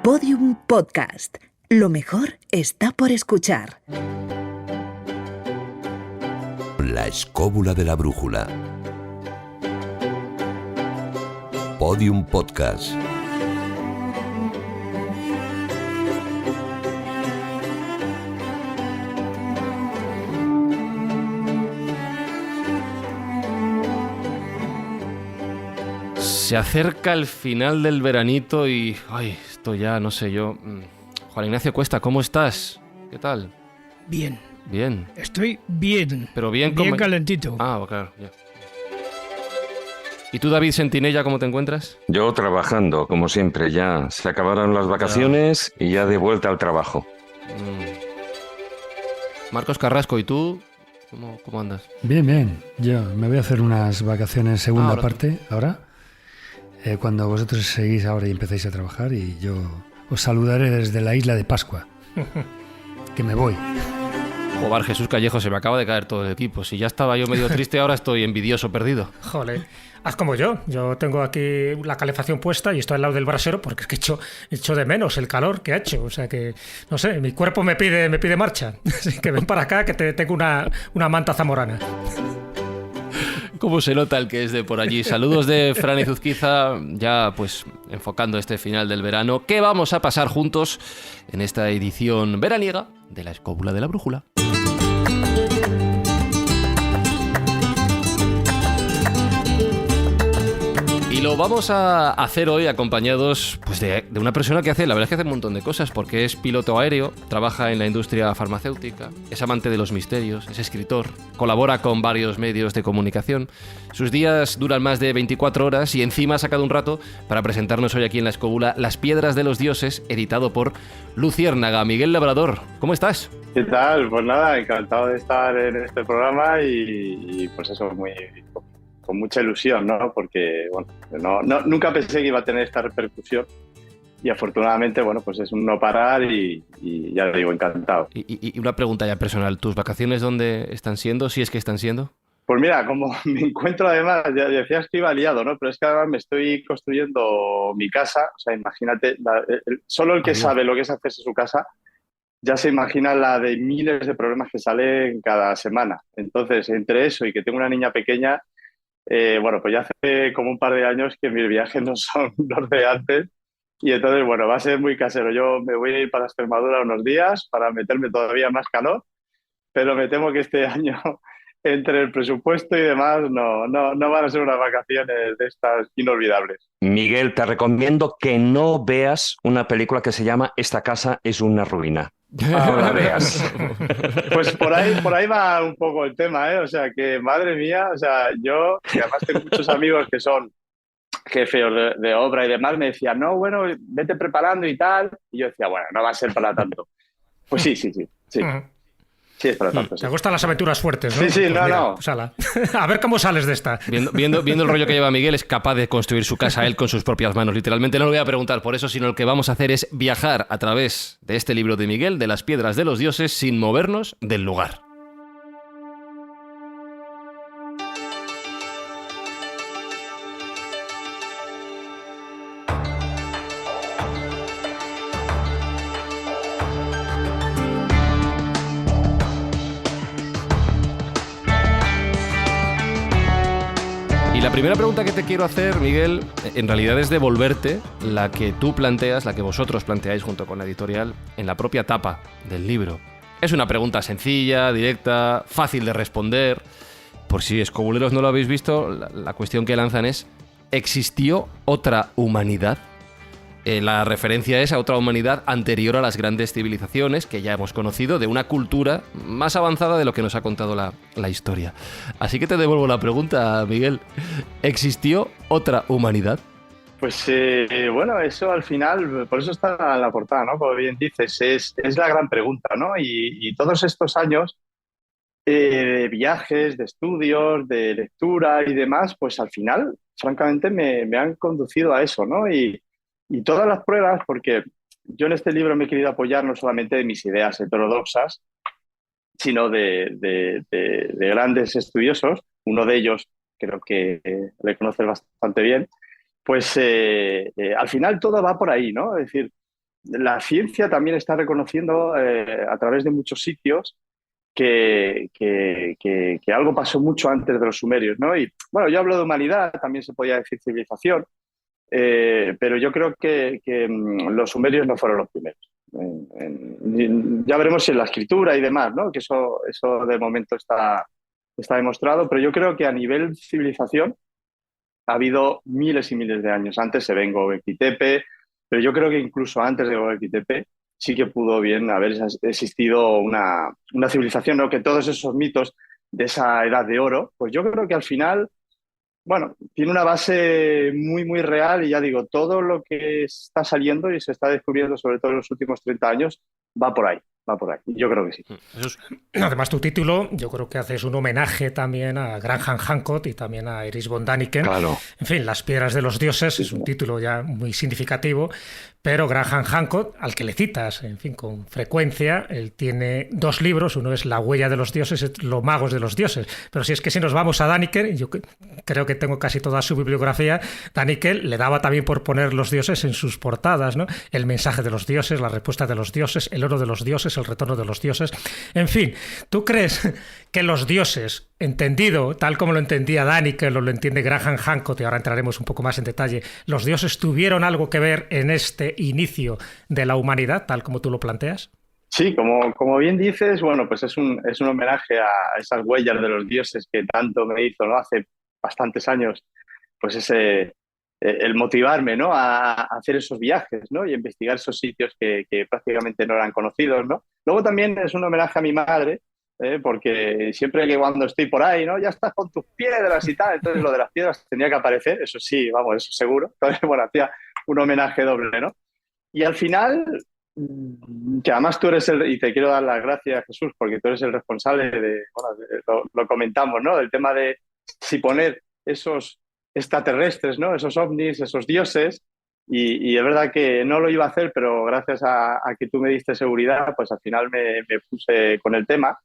Podium Podcast. Lo mejor está por escuchar. La escóbula de la brújula. Podium Podcast. Se acerca el final del veranito y... Ay, esto ya no sé yo... Juan Ignacio Cuesta, ¿cómo estás? ¿Qué tal? Bien. Bien. Estoy bien. Pero bien... Bien calentito. Ah, claro, ya. ¿Y tú, David Sentinella, cómo te encuentras? Yo trabajando, como siempre, ya se acabaron las vacaciones y ya de vuelta al trabajo. Marcos Carrasco, ¿y tú? ¿Cómo andas? Bien. Yo me voy a hacer unas vacaciones segunda ahora parte, ahora. Cuando vosotros seguís ahora y empezáis a trabajar, y yo os saludaré desde la isla de Pascua. Que me voy. Joder, Jesús Callejo, se me acaba de caer todo el equipo. Si ya estaba yo medio triste, ahora estoy envidioso, perdido. Joder, haz como yo. Yo tengo aquí la calefacción puesta y estoy al lado del brasero porque es que echo de menos el calor que ha hecho. O sea que, no sé, mi cuerpo me pide marcha. Así que ven para acá que tengo una manta zamorana. ¿Cómo se nota el que es de por allí? Saludos de Fran Izuzquiza, ya pues enfocando este final del verano, que vamos a pasar juntos en esta edición veraniega de La Escóbula de la Brújula. Y lo vamos a hacer hoy acompañados pues, de una persona que hace, la verdad es que hace un montón de cosas, porque es piloto aéreo, trabaja en la industria farmacéutica, es amante de los misterios, es escritor, colabora con varios medios de comunicación. Sus días duran más de 24 horas y encima ha sacado un rato para presentarnos hoy aquí en La Escóbula Las Piedras de los Dioses, editado por Luciérnaga. Miguel Labrador, ¿cómo estás? ¿Qué tal? Pues nada, encantado de estar en este programa y pues eso, con mucha ilusión, ¿no? Porque, bueno, nunca pensé que iba a tener esta repercusión y afortunadamente, bueno, pues es un no parar y ya digo, encantado. Y una pregunta ya personal, ¿tus vacaciones dónde están siendo, si es que están siendo? Pues mira, como me encuentro además, ya decías que iba liado, ¿no? Pero es que además me estoy construyendo mi casa, o sea, imagínate, solo el que sabe lo que es hacerse su casa ya se imagina la de miles de problemas que salen cada semana. Entonces, entre eso y que tengo una niña pequeña, bueno, pues ya hace como un par de años que mis viajes no son los de antes y entonces, bueno, va a ser muy casero. Yo me voy a ir para Extremadura unos días para meterme todavía más calor, pero me temo que este año, entre el presupuesto y demás, no van a ser unas vacaciones de estas inolvidables. Miguel, te recomiendo que no veas una película que se llama Esta casa es una ruina. No la veas. Pues por ahí va un poco el tema, ¿eh? O sea, que madre mía, o sea, yo, que además tengo muchos amigos que son jefes de obra y demás, me decían, no, bueno, vete preparando y tal. Y yo decía, bueno, no va a ser para tanto. Pues sí. Sí, es para tanto. Sí. Te gustan las aventuras fuertes, ¿no? Sí, pues no. Mira, pues a ver cómo sales de esta. Viendo el rollo que lleva Miguel, es capaz de construir su casa él con sus propias manos. Literalmente no lo voy a preguntar por eso, sino lo que vamos a hacer es viajar a través de este libro de Miguel, de Las Piedras de los Dioses, sin movernos del lugar. La primera pregunta que te quiero hacer, Miguel, en realidad es devolverte la que tú planteas, la que vosotros planteáis junto con la editorial, en la propia tapa del libro. Es una pregunta sencilla, directa, fácil de responder. Por si escobuleros no lo habéis visto, la cuestión que lanzan es: ¿existió otra humanidad? La referencia es a otra humanidad anterior a las grandes civilizaciones que ya hemos conocido, de una cultura más avanzada de lo que nos ha contado la historia. Así que te devuelvo la pregunta, Miguel. ¿Existió otra humanidad? Pues bueno, eso al final, por eso está en la portada, ¿no? Como bien dices, es la gran pregunta, ¿no? Y todos estos años de viajes, de estudios, de lectura y demás, pues al final, francamente, me han conducido a eso, ¿no? Y todas las pruebas, porque yo en este libro me he querido apoyar no solamente de mis ideas heterodoxas, sino de grandes estudiosos. Uno de ellos creo que le conoces bastante bien. Pues al final todo va por ahí, ¿no? Es decir, la ciencia también está reconociendo a través de muchos sitios que algo pasó mucho antes de los sumerios, ¿no? Y bueno, yo hablo de humanidad, también se podía decir civilización, pero yo creo que los sumerios no fueron los primeros. Ya veremos si en la escritura y demás, ¿no? Que eso de momento está demostrado, pero yo creo que a nivel civilización ha habido miles y miles de años. Antes se ve en Göbekli Tepe, pero yo creo que incluso antes de Göbekli Tepe sí que pudo bien haber existido una civilización, ¿no? Que todos esos mitos de esa edad de oro, pues yo creo que al final, bueno, tiene una base muy, muy real y ya digo, todo lo que está saliendo y se está descubriendo, sobre todo en los últimos 30 años, va por ahí. Yo creo que sí. Además, tu título, yo creo que haces un homenaje también a Graham Hancock y también a Erich von Däniken. Claro. En fin, Las piedras de los dioses es un título ya muy significativo, pero Graham Hancock, al que le citas, en fin, con frecuencia, él tiene 2 libros. Uno es La huella de los dioses, Los magos de los dioses. Pero si es que si nos vamos a Däniken, yo creo que tengo casi toda su bibliografía, Däniken le daba también por poner los dioses en sus portadas, ¿no? El mensaje de los dioses, la respuesta de los dioses, el oro de los dioses, el retorno de los dioses. En fin, ¿tú crees que los dioses, entendido tal como lo entendía Däniken o lo entiende Graham Hancock, y ahora entraremos un poco más en detalle, los dioses tuvieron algo que ver en este inicio de la humanidad, tal como tú lo planteas? Sí, como bien dices, bueno, pues es un homenaje a esas huellas de los dioses que tanto me hizo, ¿no? Hace bastantes años, pues el motivarme, ¿no? a hacer esos viajes, ¿no? Y investigar esos sitios que prácticamente no eran conocidos, ¿no? Luego también es un homenaje a mi madre, porque siempre que cuando estoy por ahí, ¿no? Ya estás con tus piedras y tal, entonces lo de las piedras tenía que aparecer, eso sí, vamos, eso seguro. Entonces, bueno, hacía un homenaje doble, ¿no? Y al final, que además tú eres y te quiero dar las gracias, Jesús, porque tú eres el responsable lo comentamos, ¿no? Del tema de si poner esos extraterrestres, ¿no? Esos ovnis, esos dioses, y es verdad que no lo iba a hacer, pero gracias a que tú me diste seguridad, pues al final me puse con el tema.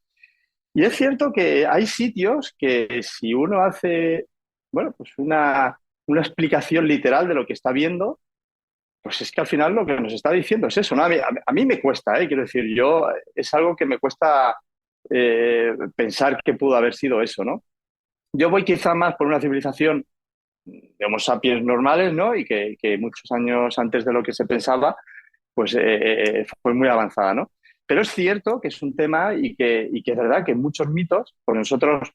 Y es cierto que hay sitios que si uno hace, bueno, pues una explicación literal de lo que está viendo, pues es que al final lo que nos está diciendo es eso, ¿no? A mí me cuesta, quiero decir, es algo que me cuesta pensar que pudo haber sido eso, ¿no? Yo voy quizá más por una civilización de Homo sapiens normales, ¿no? Y que muchos años antes de lo que se pensaba, pues fue muy avanzada, ¿no? Pero es cierto que es un tema y que es verdad que muchos mitos, pues nosotros,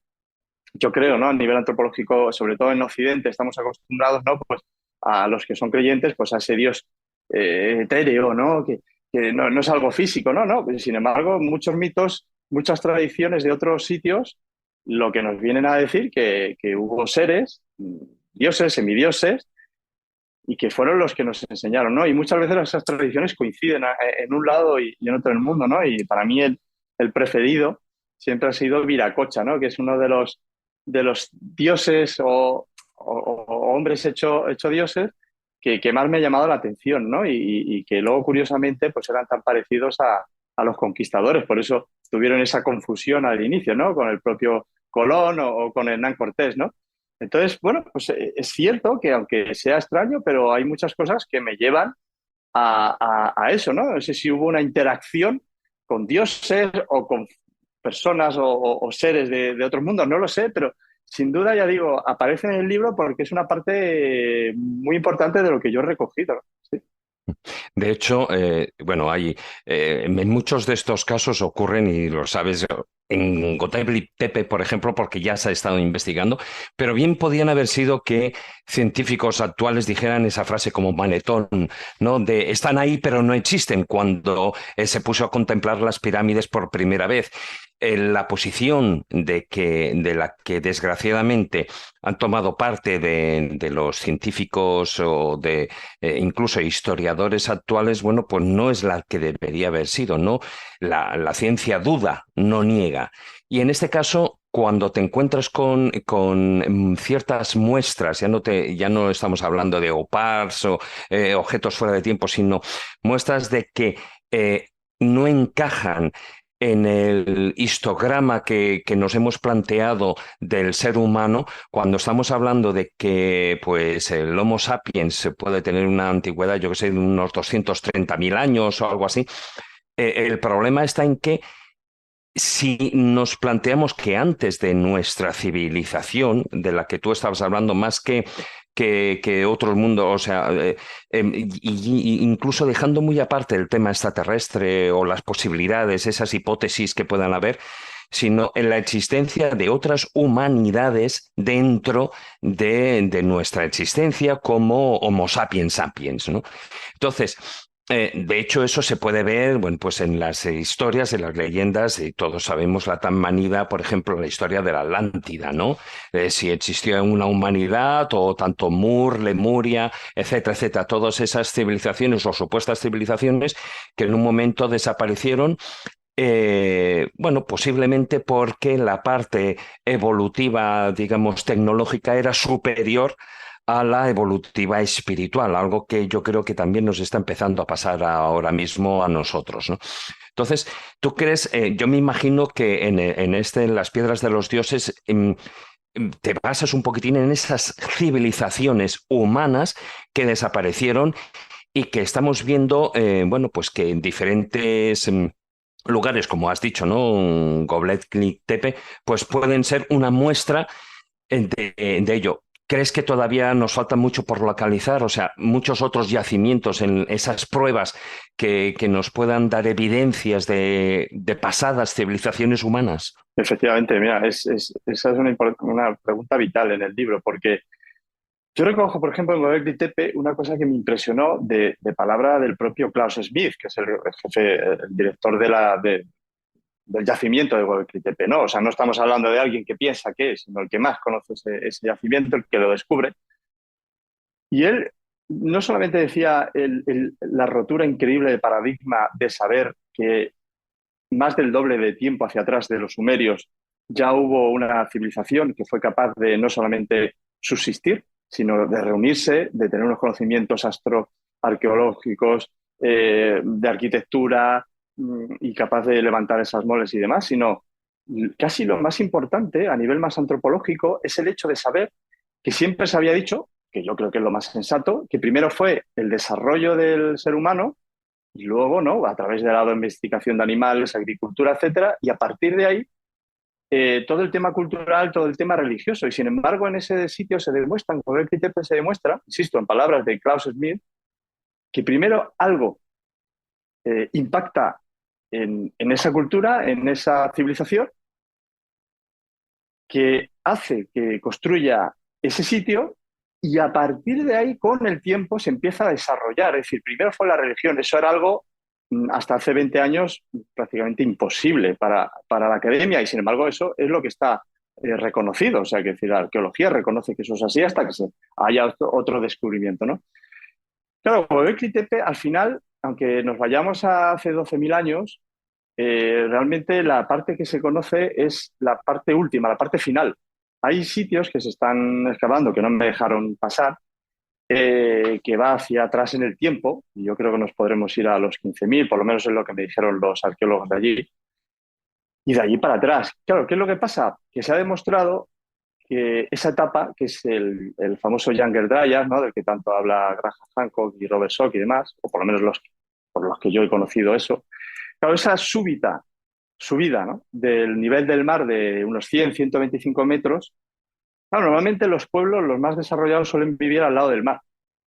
yo creo, ¿no? A nivel antropológico, sobre todo en Occidente, estamos acostumbrados, ¿no? Pues a los que son creyentes, pues a ese Dios etéreo, ¿no? Que no es algo físico, ¿no? No. Sin embargo, muchos mitos, muchas tradiciones de otros sitios, lo que nos vienen a decir que hubo seres, dioses, semidioses, y que fueron los que nos enseñaron, ¿no? Y muchas veces esas tradiciones coinciden en un lado y en otro del mundo, ¿no? Y para mí el preferido siempre ha sido Viracocha, ¿no? Que es uno de los dioses o hombres hecho dioses que más me ha llamado la atención, ¿no? Y que luego, curiosamente, pues eran tan parecidos a los conquistadores. Por eso tuvieron esa confusión al inicio, ¿no? Con el propio Colón o con Hernán Cortés, ¿no? Entonces, bueno, pues es cierto que aunque sea extraño, pero hay muchas cosas que me llevan a eso, ¿no? No sé si hubo una interacción con dioses o con personas o seres de otros mundos, no lo sé, pero sin duda, ya digo, aparece en el libro porque es una parte muy importante de lo que yo he recogido, ¿no? Sí. De hecho, bueno, en muchos de estos casos ocurren, y lo sabes, en Göbekli Tepe, por ejemplo, porque ya se ha estado investigando, pero bien podían haber sido que científicos actuales dijeran esa frase como Manetón, ¿no? De están ahí pero no existen, cuando se puso a contemplar las pirámides por primera vez. La posición de la que desgraciadamente han tomado parte de los científicos o de incluso historiadores actuales, bueno, pues no es la que debería haber sido, ¿no? La ciencia duda, no niega. Y en este caso, cuando te encuentras con ciertas muestras, ya no estamos hablando de OPARS o objetos fuera de tiempo, sino muestras de que no encajan en el histograma que nos hemos planteado del ser humano, cuando estamos hablando de que pues, el Homo sapiens puede tener una antigüedad, yo que sé, de unos 230.000 años o algo así, el problema está en que si nos planteamos que antes de nuestra civilización, de la que tú estabas hablando, más que otros mundos, o sea, incluso dejando muy aparte el tema extraterrestre o las posibilidades, esas hipótesis que puedan haber, sino en la existencia de otras humanidades dentro de nuestra existencia como Homo sapiens sapiens, ¿no? Entonces, de hecho, eso se puede ver, bueno, pues en las historias, en las leyendas, y todos sabemos la tan manida, por ejemplo, la historia de la Atlántida, ¿no? Si existió una humanidad, o tanto Mur, Lemuria, etcétera, etcétera, todas esas civilizaciones o supuestas civilizaciones que en un momento desaparecieron. Bueno, posiblemente porque la parte evolutiva, digamos, tecnológica era superior a la evolutiva espiritual, algo que yo creo que también nos está empezando a pasar ahora mismo a nosotros, ¿no? Entonces, ¿tú crees? Yo me imagino que en las piedras de los dioses te basas un poquitín en esas civilizaciones humanas que desaparecieron y que estamos viendo, bueno, pues que en diferentes lugares, como has dicho, ¿no? Göbekli Tepe, pues pueden ser una muestra de ello. ¿Crees que todavía nos falta mucho por localizar? O sea, muchos otros yacimientos en esas pruebas que nos puedan dar evidencias de pasadas civilizaciones humanas. Efectivamente, mira, esa es una pregunta vital en el libro, porque yo recojo, por ejemplo, en Göbekli Tepe una cosa que me impresionó de palabra del propio Klaus Smith, que es el jefe, el director del yacimiento de Göbekli Tepe, ¿no? O sea, no estamos hablando de alguien que piensa que es, sino el que más conoce ese yacimiento, el que lo descubre. Y él no solamente decía la rotura increíble de paradigma de saber que más del doble de tiempo hacia atrás de los sumerios ya hubo una civilización que fue capaz de no solamente subsistir, sino de reunirse, de tener unos conocimientos astroarqueológicos, de arquitectura, y capaz de levantar esas moles y demás, sino casi lo más importante a nivel más antropológico es el hecho de saber que siempre se había dicho, que yo creo que es lo más sensato, que primero fue el desarrollo del ser humano y luego, ¿no?, a través de la investigación de animales, agricultura, etcétera, y a partir de ahí todo el tema cultural, todo el tema religioso. Y sin embargo, en ese sitio se demuestra, en Göbekli Tepe se demuestra, insisto, en palabras de Klaus Smith, que primero algo impacta en esa cultura, en esa civilización, que hace que construya ese sitio y a partir de ahí, con el tiempo, se empieza a desarrollar. Es decir, primero fue la religión, eso era algo hasta hace 20 años prácticamente imposible para la academia y sin embargo eso es lo que está reconocido. O sea, que decir, la arqueología reconoce que eso es así hasta que haya otro descubrimiento, ¿no? Claro, Göbekli Tepe al final, aunque nos vayamos a hace 12.000 años, realmente la parte que se conoce es la parte última, la parte final. Hay sitios que se están excavando que no me dejaron pasar, que va hacia atrás en el tiempo, y yo creo que nos podremos ir a los 15.000, por lo menos es lo que me dijeron los arqueólogos de allí, y de allí para atrás. Claro, ¿qué es lo que pasa? Que se ha demostrado que esa etapa, que es el famoso Younger Dryas, ¿no?, del que tanto habla Graham Hancock y Robert Salk y demás, o por lo menos por los que yo he conocido eso, claro, esa súbita subida, ¿no?, del nivel del mar de unos 100, 125 metros, claro, normalmente los pueblos, los más desarrollados, suelen vivir al lado del mar.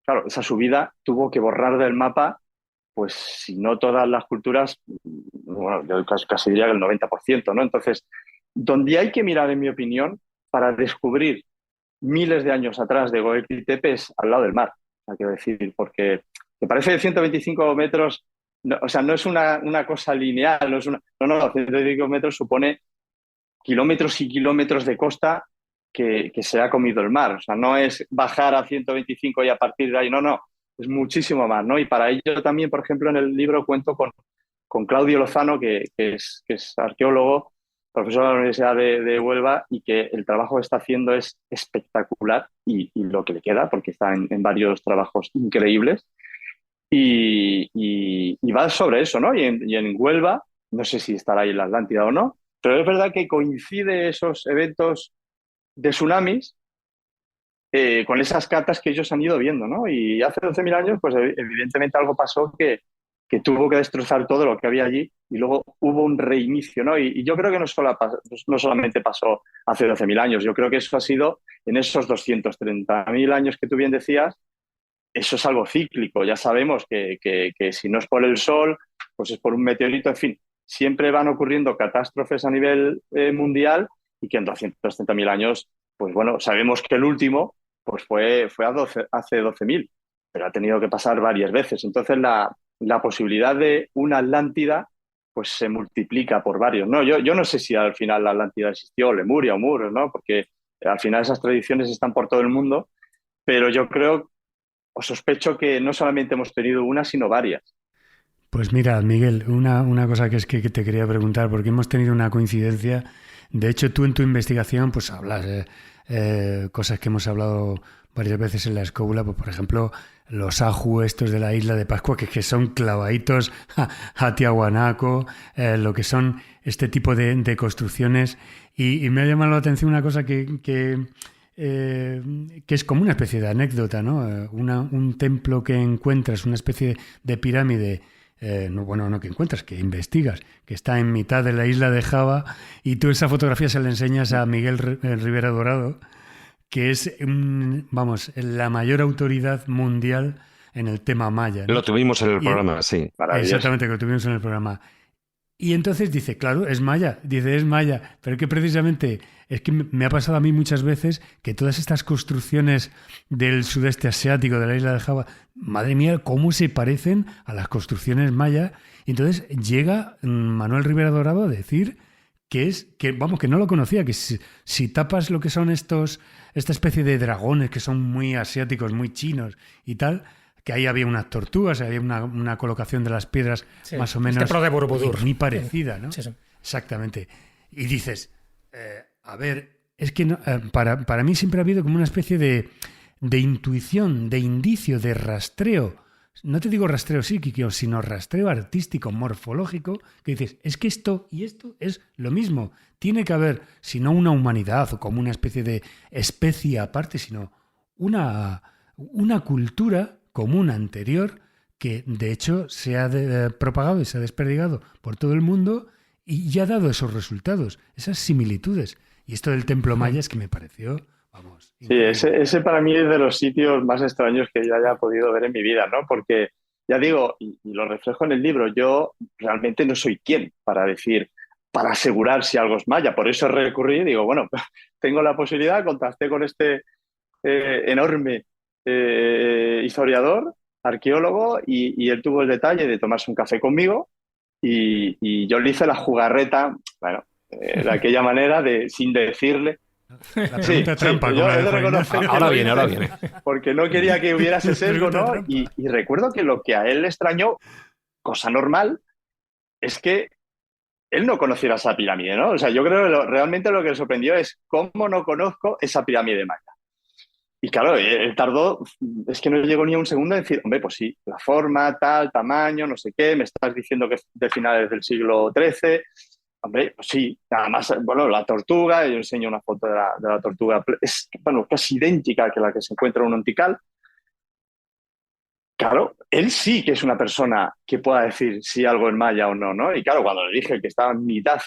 Claro, esa subida tuvo que borrar del mapa, pues si no todas las culturas, bueno, yo casi diría que el 90%, ¿no? Entonces, donde hay que mirar, en mi opinión, para descubrir miles de años atrás de Göbekli Tepe es al lado del mar. Hay que decir, porque me parece que 125 metros, no, o sea, no es una cosa lineal, no, 125 metros supone kilómetros y kilómetros de costa que se ha comido el mar. O sea, no es bajar a 125 y a partir de ahí, no, es muchísimo más, ¿no? Y para ello también, por ejemplo, en el libro cuento con Claudio Lozano, que es arqueólogo, profesor de la Universidad de Huelva, y que el trabajo que está haciendo es espectacular y lo que le queda, porque está en varios trabajos increíbles. Y va sobre eso, ¿no? Y en Huelva no sé si estará ahí la Atlántida o no, pero es verdad que coincide esos eventos de tsunamis con esas catas que ellos han ido viendo, ¿no? Y hace 12.000 años, pues evidentemente algo pasó que tuvo que destrozar todo lo que había allí y luego hubo un reinicio, ¿no? Y yo creo que no solamente pasó hace 12.000 años, yo creo que eso ha sido en esos 230.000 años que tú bien decías, eso es algo cíclico. Ya sabemos que si no es por el Sol, pues es por un meteorito, en fin, siempre van ocurriendo catástrofes a nivel mundial y que en 230.000 años, pues bueno, sabemos que el último pues fue hace 12.000, pero ha tenido que pasar varias veces. Entonces la posibilidad de una Atlántida pues se multiplica por varios, ¿no? Yo no sé si al final la Atlántida existió, Lemuria o Mur, ¿no? Porque al final esas tradiciones están por todo el mundo, pero yo creo o sospecho que no solamente hemos tenido una, sino varias. Pues mira, Miguel, una cosa que te quería preguntar, porque hemos tenido una coincidencia. De hecho, tú en tu investigación pues hablas cosas que hemos hablado varias veces en la escóbula, pues, por ejemplo, los ajú estos de la isla de Pascua, que son clavaditos a Tiahuanaco, lo que son este tipo de construcciones. Y me ha llamado la atención una cosa que es como una especie de anécdota, ¿no? Un templo que encuentras, una especie de pirámide, no que encuentras, que investigas, que está en mitad de la isla de Java, y tú esa fotografía se la enseñas a Miguel Rivera Dorado, que es, la mayor autoridad mundial en el tema maya, ¿no? Lo tuvimos en el programa, sí. Exactamente, que lo tuvimos en el programa. Y entonces dice, claro, es maya, pero que precisamente es que me ha pasado a mí muchas veces que todas estas construcciones del sudeste asiático, de la isla de Java, madre mía, cómo se parecen a las construcciones maya. Y entonces llega Manuel Rivera Dorado a decir que no lo conocía, que si tapas lo que son esta especie de dragones que son muy asiáticos, muy chinos y tal, que ahí había unas tortugas, había una colocación de las piedras más o menos de Borobudur, muy parecida, ¿no? Sí. Exactamente. Y dices, a ver, es que no, para mí siempre ha habido como una especie de intuición, de indicio, de rastreo. No te digo rastreo psíquico, sino rastreo artístico, morfológico, que dices, es que esto y esto es lo mismo. Tiene que haber, si no una humanidad o como una especie de especie aparte, sino una cultura común anterior que de hecho se ha propagado y se ha desperdigado por todo el mundo y ya ha dado esos resultados, esas similitudes. Y esto del templo maya es que me pareció, Sí, ese para mí es de los sitios más extraños que yo haya podido ver en mi vida, ¿no? Porque, ya digo, y lo reflejo en el libro, yo realmente no soy quien para asegurar si algo es maya. Por eso recurrí y digo, bueno, tengo la posibilidad, contacté con este enorme historiador, arqueólogo, y él tuvo el detalle de tomarse un café conmigo y yo le hice la jugarreta, bueno, de aquella manera, sin decirle. La pregunta trampa. Yo he de reconocer que ahora viene. Porque no quería que hubiera ese sesgo, ¿no? Y recuerdo que lo que a él le extrañó, cosa normal, es que él no conociera esa pirámide, ¿no? O sea, yo creo que realmente lo que le sorprendió es cómo no conozco esa pirámide maya. Y claro, él tardó, es que no llegó ni un segundo en decir, hombre, pues sí, la forma, tal, tamaño, no sé qué, me estás diciendo que es de finales del siglo XIII. Hombre, pues sí, nada más, bueno, la tortuga, yo enseño una foto de la tortuga, es casi idéntica que la que se encuentra en un ontical. Claro, él sí que es una persona que pueda decir si algo es maya o no, ¿no? Y claro, cuando le dije que estaba en mitad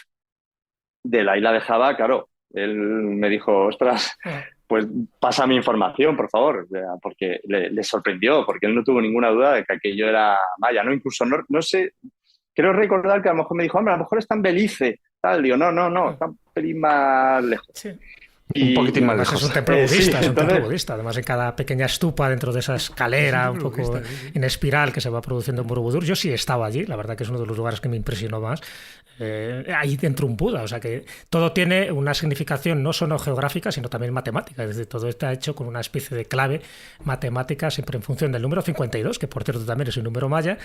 de la isla de Java, claro, él me dijo, ostras, pues pásame información, por favor, porque le sorprendió, porque él no tuvo ninguna duda de que aquello era maya, ¿no? Incluso, no sé, creo recordar que a lo mejor me dijo, hombre, a lo mejor está en Belice, tal. Digo, no, está un pelín más lejos. Sí. Un poquitín más lejos. Es un templo budista, Sí, es un templo budista. Además, en cada pequeña estupa dentro de esa escalera un poco en espiral que se va produciendo en Borobudur, yo sí estaba allí, la verdad que es uno de los lugares que me impresionó más. Ahí dentro un Buda, o sea que todo tiene una significación no solo geográfica, sino también matemática. Es decir, todo está hecho con una especie de clave matemática, siempre en función del número 52, que por cierto también es un número maya,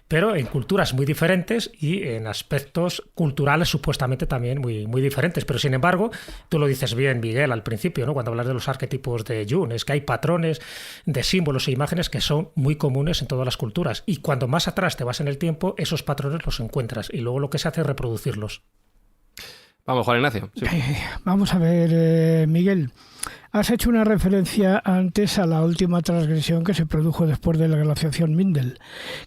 pero en culturas muy diferentes y en aspectos culturales supuestamente también muy, muy diferentes. Pero sin embargo, tú lo dices bien, Miguel, Miguel al principio, ¿no? Cuando hablas de los arquetipos de Jung, es que hay patrones de símbolos e imágenes que son muy comunes en todas las culturas. Y cuando más atrás te vas en el tiempo, esos patrones los encuentras y luego lo que se hace es reproducirlos. Vamos, Juan Ignacio. Sí. Vamos a ver, Miguel. Has hecho una referencia antes a la última transgresión que se produjo después de la glaciación Mindel,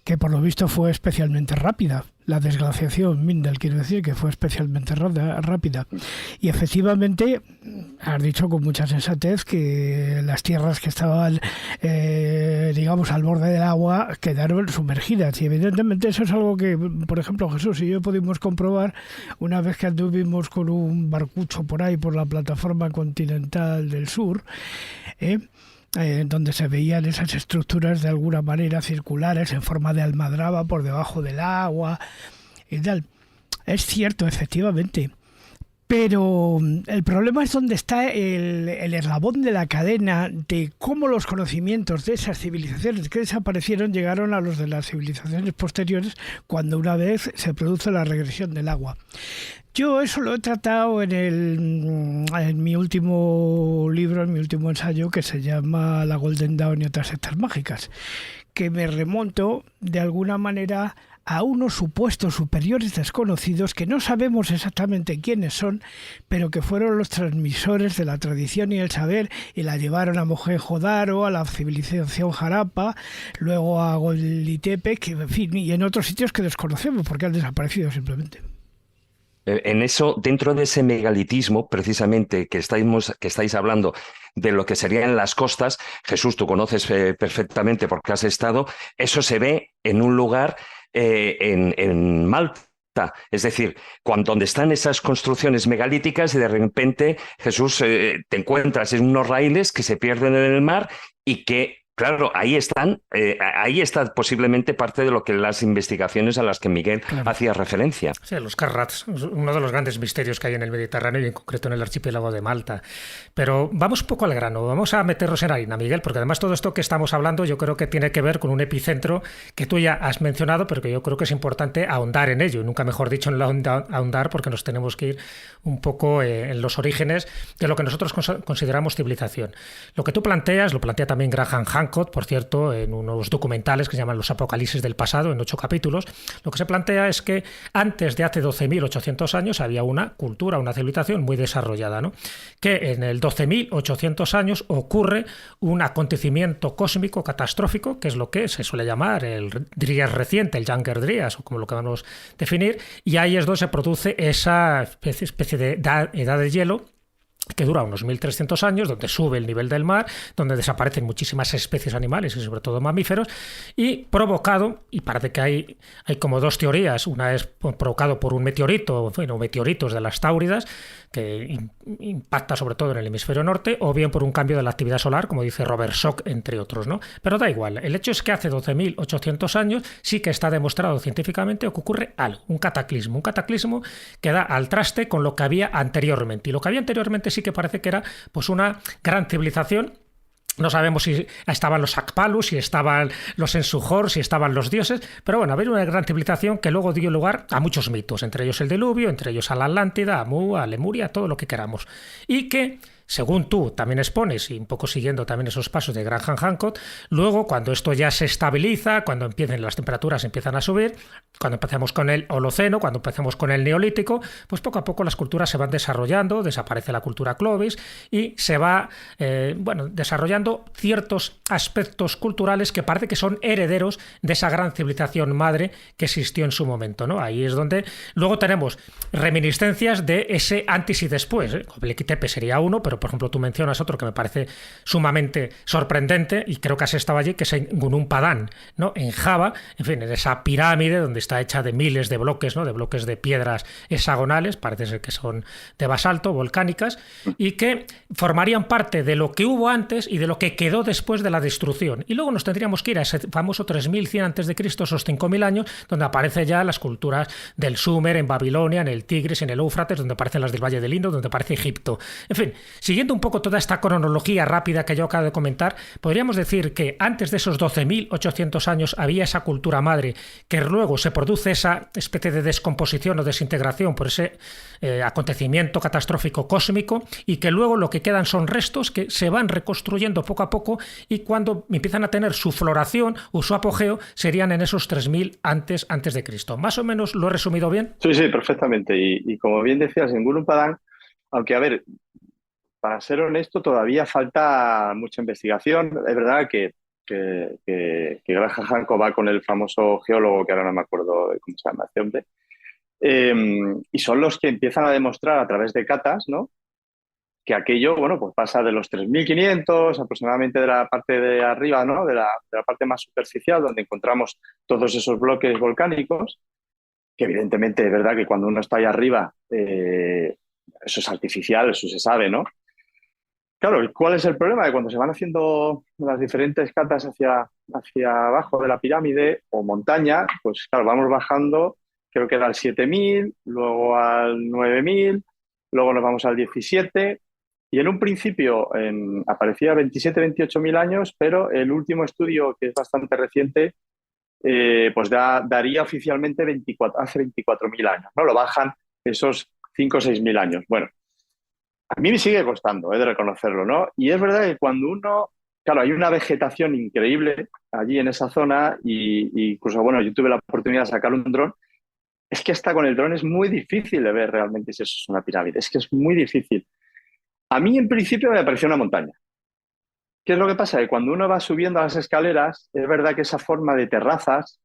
que por lo visto fue especialmente rápida. La desglaciación Mindel, quiero decir, que fue especialmente rápida. Y efectivamente, has dicho con mucha sensatez que las tierras que estaban, digamos, al borde del agua quedaron sumergidas. Y evidentemente eso es algo que, por ejemplo, Jesús y yo pudimos comprobar una vez que anduvimos con un barcucho por ahí, por la plataforma continental del sur, donde se veían esas estructuras de alguna manera circulares en forma de almadraba por debajo del agua y tal. Es cierto, efectivamente. Pero el problema es donde está el eslabón de la cadena de cómo los conocimientos de esas civilizaciones que desaparecieron llegaron a los de las civilizaciones posteriores cuando una vez se produce la regresión del agua. Yo eso lo he tratado en mi último libro, en mi último ensayo, que se llama La Golden Dawn y otras sectas mágicas, que me remonto de alguna manera a unos supuestos superiores desconocidos que no sabemos exactamente quiénes son, pero que fueron los transmisores de la tradición y el saber y la llevaron a Mohenjo-Daro, a la civilización Harappa, luego a Göbekli Tepe, que, en fin, y en otros sitios que desconocemos porque han desaparecido simplemente. En eso, dentro de ese megalitismo, precisamente, que estáis hablando de lo que serían las costas, Jesús, tú conoces perfectamente porque has estado, eso se ve en un lugar en Malta. Es decir, donde están esas construcciones megalíticas y de repente, Jesús, te encuentras en unos raíles que se pierden en el mar y que, claro, ahí está posiblemente parte de lo que las investigaciones a las que Miguel hacía referencia. Sí, los Carrats, uno de los grandes misterios que hay en el Mediterráneo y en concreto en el archipiélago de Malta. Pero vamos un poco al grano, vamos a meternos en harina, Miguel, porque además todo esto que estamos hablando yo creo que tiene que ver con un epicentro que tú ya has mencionado, pero que yo creo que es importante ahondar en ello, y nunca mejor dicho en ahondar, porque nos tenemos que ir un poco en los orígenes de lo que nosotros consideramos civilización. Lo que tú planteas, lo plantea también Graham Hancock, por cierto, en unos documentales que se llaman Los Apocalipsis del Pasado, en 8 capítulos. Lo que se plantea es que antes de hace 12.800 años había una cultura, una civilización muy desarrollada, ¿no? Que en el 12.800 años ocurre un acontecimiento cósmico catastrófico, que es lo que se suele llamar el Dryas reciente, el Younger Dryas, o como lo queramos definir, y ahí es donde se produce esa especie de edad de hielo que dura unos 1.300 años, donde sube el nivel del mar, donde desaparecen muchísimas especies animales y sobre todo mamíferos, y provocado, y parece que hay como dos teorías, una es provocado por un meteorito, bueno, meteoritos de las Táuridas, que impacta sobre todo en el hemisferio norte, o bien por un cambio de la actividad solar, como dice Robert Schoch, entre otros, ¿no? Pero da igual, el hecho es que hace 12.800 años sí que está demostrado científicamente que ocurre algo, un cataclismo que da al traste con lo que había anteriormente, y lo que había anteriormente sí que parece que era pues una gran civilización. No sabemos si estaban los Akpalus, si estaban los Ensuhor, si estaban los dioses, pero bueno, había una gran civilización que luego dio lugar a muchos mitos, entre ellos el diluvio, entre ellos a la Atlántida, a Mu, a Lemuria, todo lo que queramos. Y que, según tú también expones, y un poco siguiendo también esos pasos de Graham Hancock, luego cuando esto ya se estabiliza, cuando las temperaturas empiezan a subir, cuando empezamos con el Holoceno, cuando empezamos con el Neolítico, pues poco a poco las culturas se van desarrollando, desaparece la cultura Clovis y se va desarrollando ciertos aspectos culturales que parece que son herederos de esa gran civilización madre que existió en su momento, ¿no? Ahí es donde luego tenemos reminiscencias de ese antes y después. Göbekli Tepe sería uno, pero por ejemplo tú mencionas otro que me parece sumamente sorprendente y creo que has estado allí, que es en Gunung Padang, ¿no? En Java, en fin, en esa pirámide donde está hecha de miles de bloques, ¿no? De bloques de piedras hexagonales, parece ser que son de basalto, volcánicas, y que formarían parte de lo que hubo antes y de lo que quedó después de la destrucción. Y luego nos tendríamos que ir a ese famoso 3100 a.C., esos 5.000 años, donde aparecen ya las culturas del Sumer, en Babilonia, en el Tigris, en el Éufrates, donde aparecen las del Valle del Indo, donde aparece Egipto. En fin, Siguiendo un poco toda esta cronología rápida que yo acabo de comentar, podríamos decir que antes de esos 12.800 años había esa cultura madre, que luego se produce esa especie de descomposición o desintegración por ese acontecimiento catastrófico cósmico, y que luego lo que quedan son restos que se van reconstruyendo poco a poco, y cuando empiezan a tener su floración o su apogeo serían en esos 3.000 antes de Cristo. ¿Más o menos lo he resumido bien? Sí, sí, perfectamente. Y como bien decías, en Guru Padán, aunque a ver, para ser honesto, todavía falta mucha investigación. Es verdad que Graham Hancock va con el famoso geólogo, que ahora no me acuerdo de cómo se llama este hombre, y son los que empiezan a demostrar a través de catas, ¿no?, que aquello, bueno, pues pasa de los 3.500 aproximadamente de la parte de arriba, ¿no?, de la parte más superficial, donde encontramos todos esos bloques volcánicos, que evidentemente es verdad que cuando uno está ahí arriba, eso es artificial, eso se sabe, ¿no? Claro, ¿cuál es el problema? Que cuando se van haciendo las diferentes catas hacia abajo de la pirámide o montaña, pues claro, vamos bajando, creo que era al 7.000, luego al 9.000, luego nos vamos al 17, y en un principio aparecía 27.000, 28.000 años, pero el último estudio, que es bastante reciente, pues daría oficialmente hace 24.000 años, ¿no? Lo bajan esos 5 o 6.000 años. Bueno, a mí me sigue costando, de reconocerlo, ¿no? Y es verdad que cuando uno... Claro, hay una vegetación increíble allí en esa zona, y incluso, bueno, yo tuve la oportunidad de sacar un dron. Es que hasta con el dron es muy difícil de ver realmente si eso es una pirámide. Es que es muy difícil. A mí, en principio, me pareció una montaña. ¿Qué es lo que pasa? Que cuando uno va subiendo a las escaleras, es verdad que esa forma de terrazas,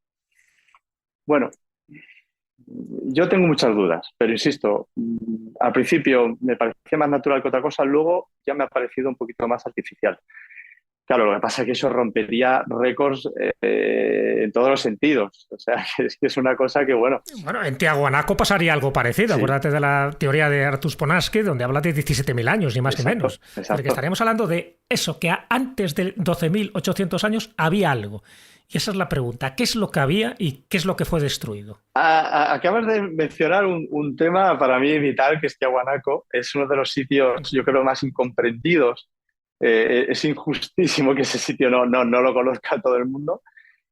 bueno, yo tengo muchas dudas, pero insisto, al principio me parecía más natural que otra cosa, luego ya me ha parecido un poquito más artificial. Claro, lo que pasa es que eso rompería récords en todos los sentidos. O sea, es que es una cosa que, bueno... Bueno, en Tiahuanaco pasaría algo parecido. Sí. Acuérdate de la teoría de Arthur Sponasky, donde habla de 17.000 años, ni más ni menos. Exacto. Porque estaríamos hablando de eso, que antes de 12.800 años había algo. Y esa es la pregunta. ¿Qué es lo que había y qué es lo que fue destruido? Acabas de mencionar un tema para mí vital, que es Tiahuanaco. Es uno de los sitios, yo creo, más incomprendidos. Es injustísimo que ese sitio no lo conozca todo el mundo.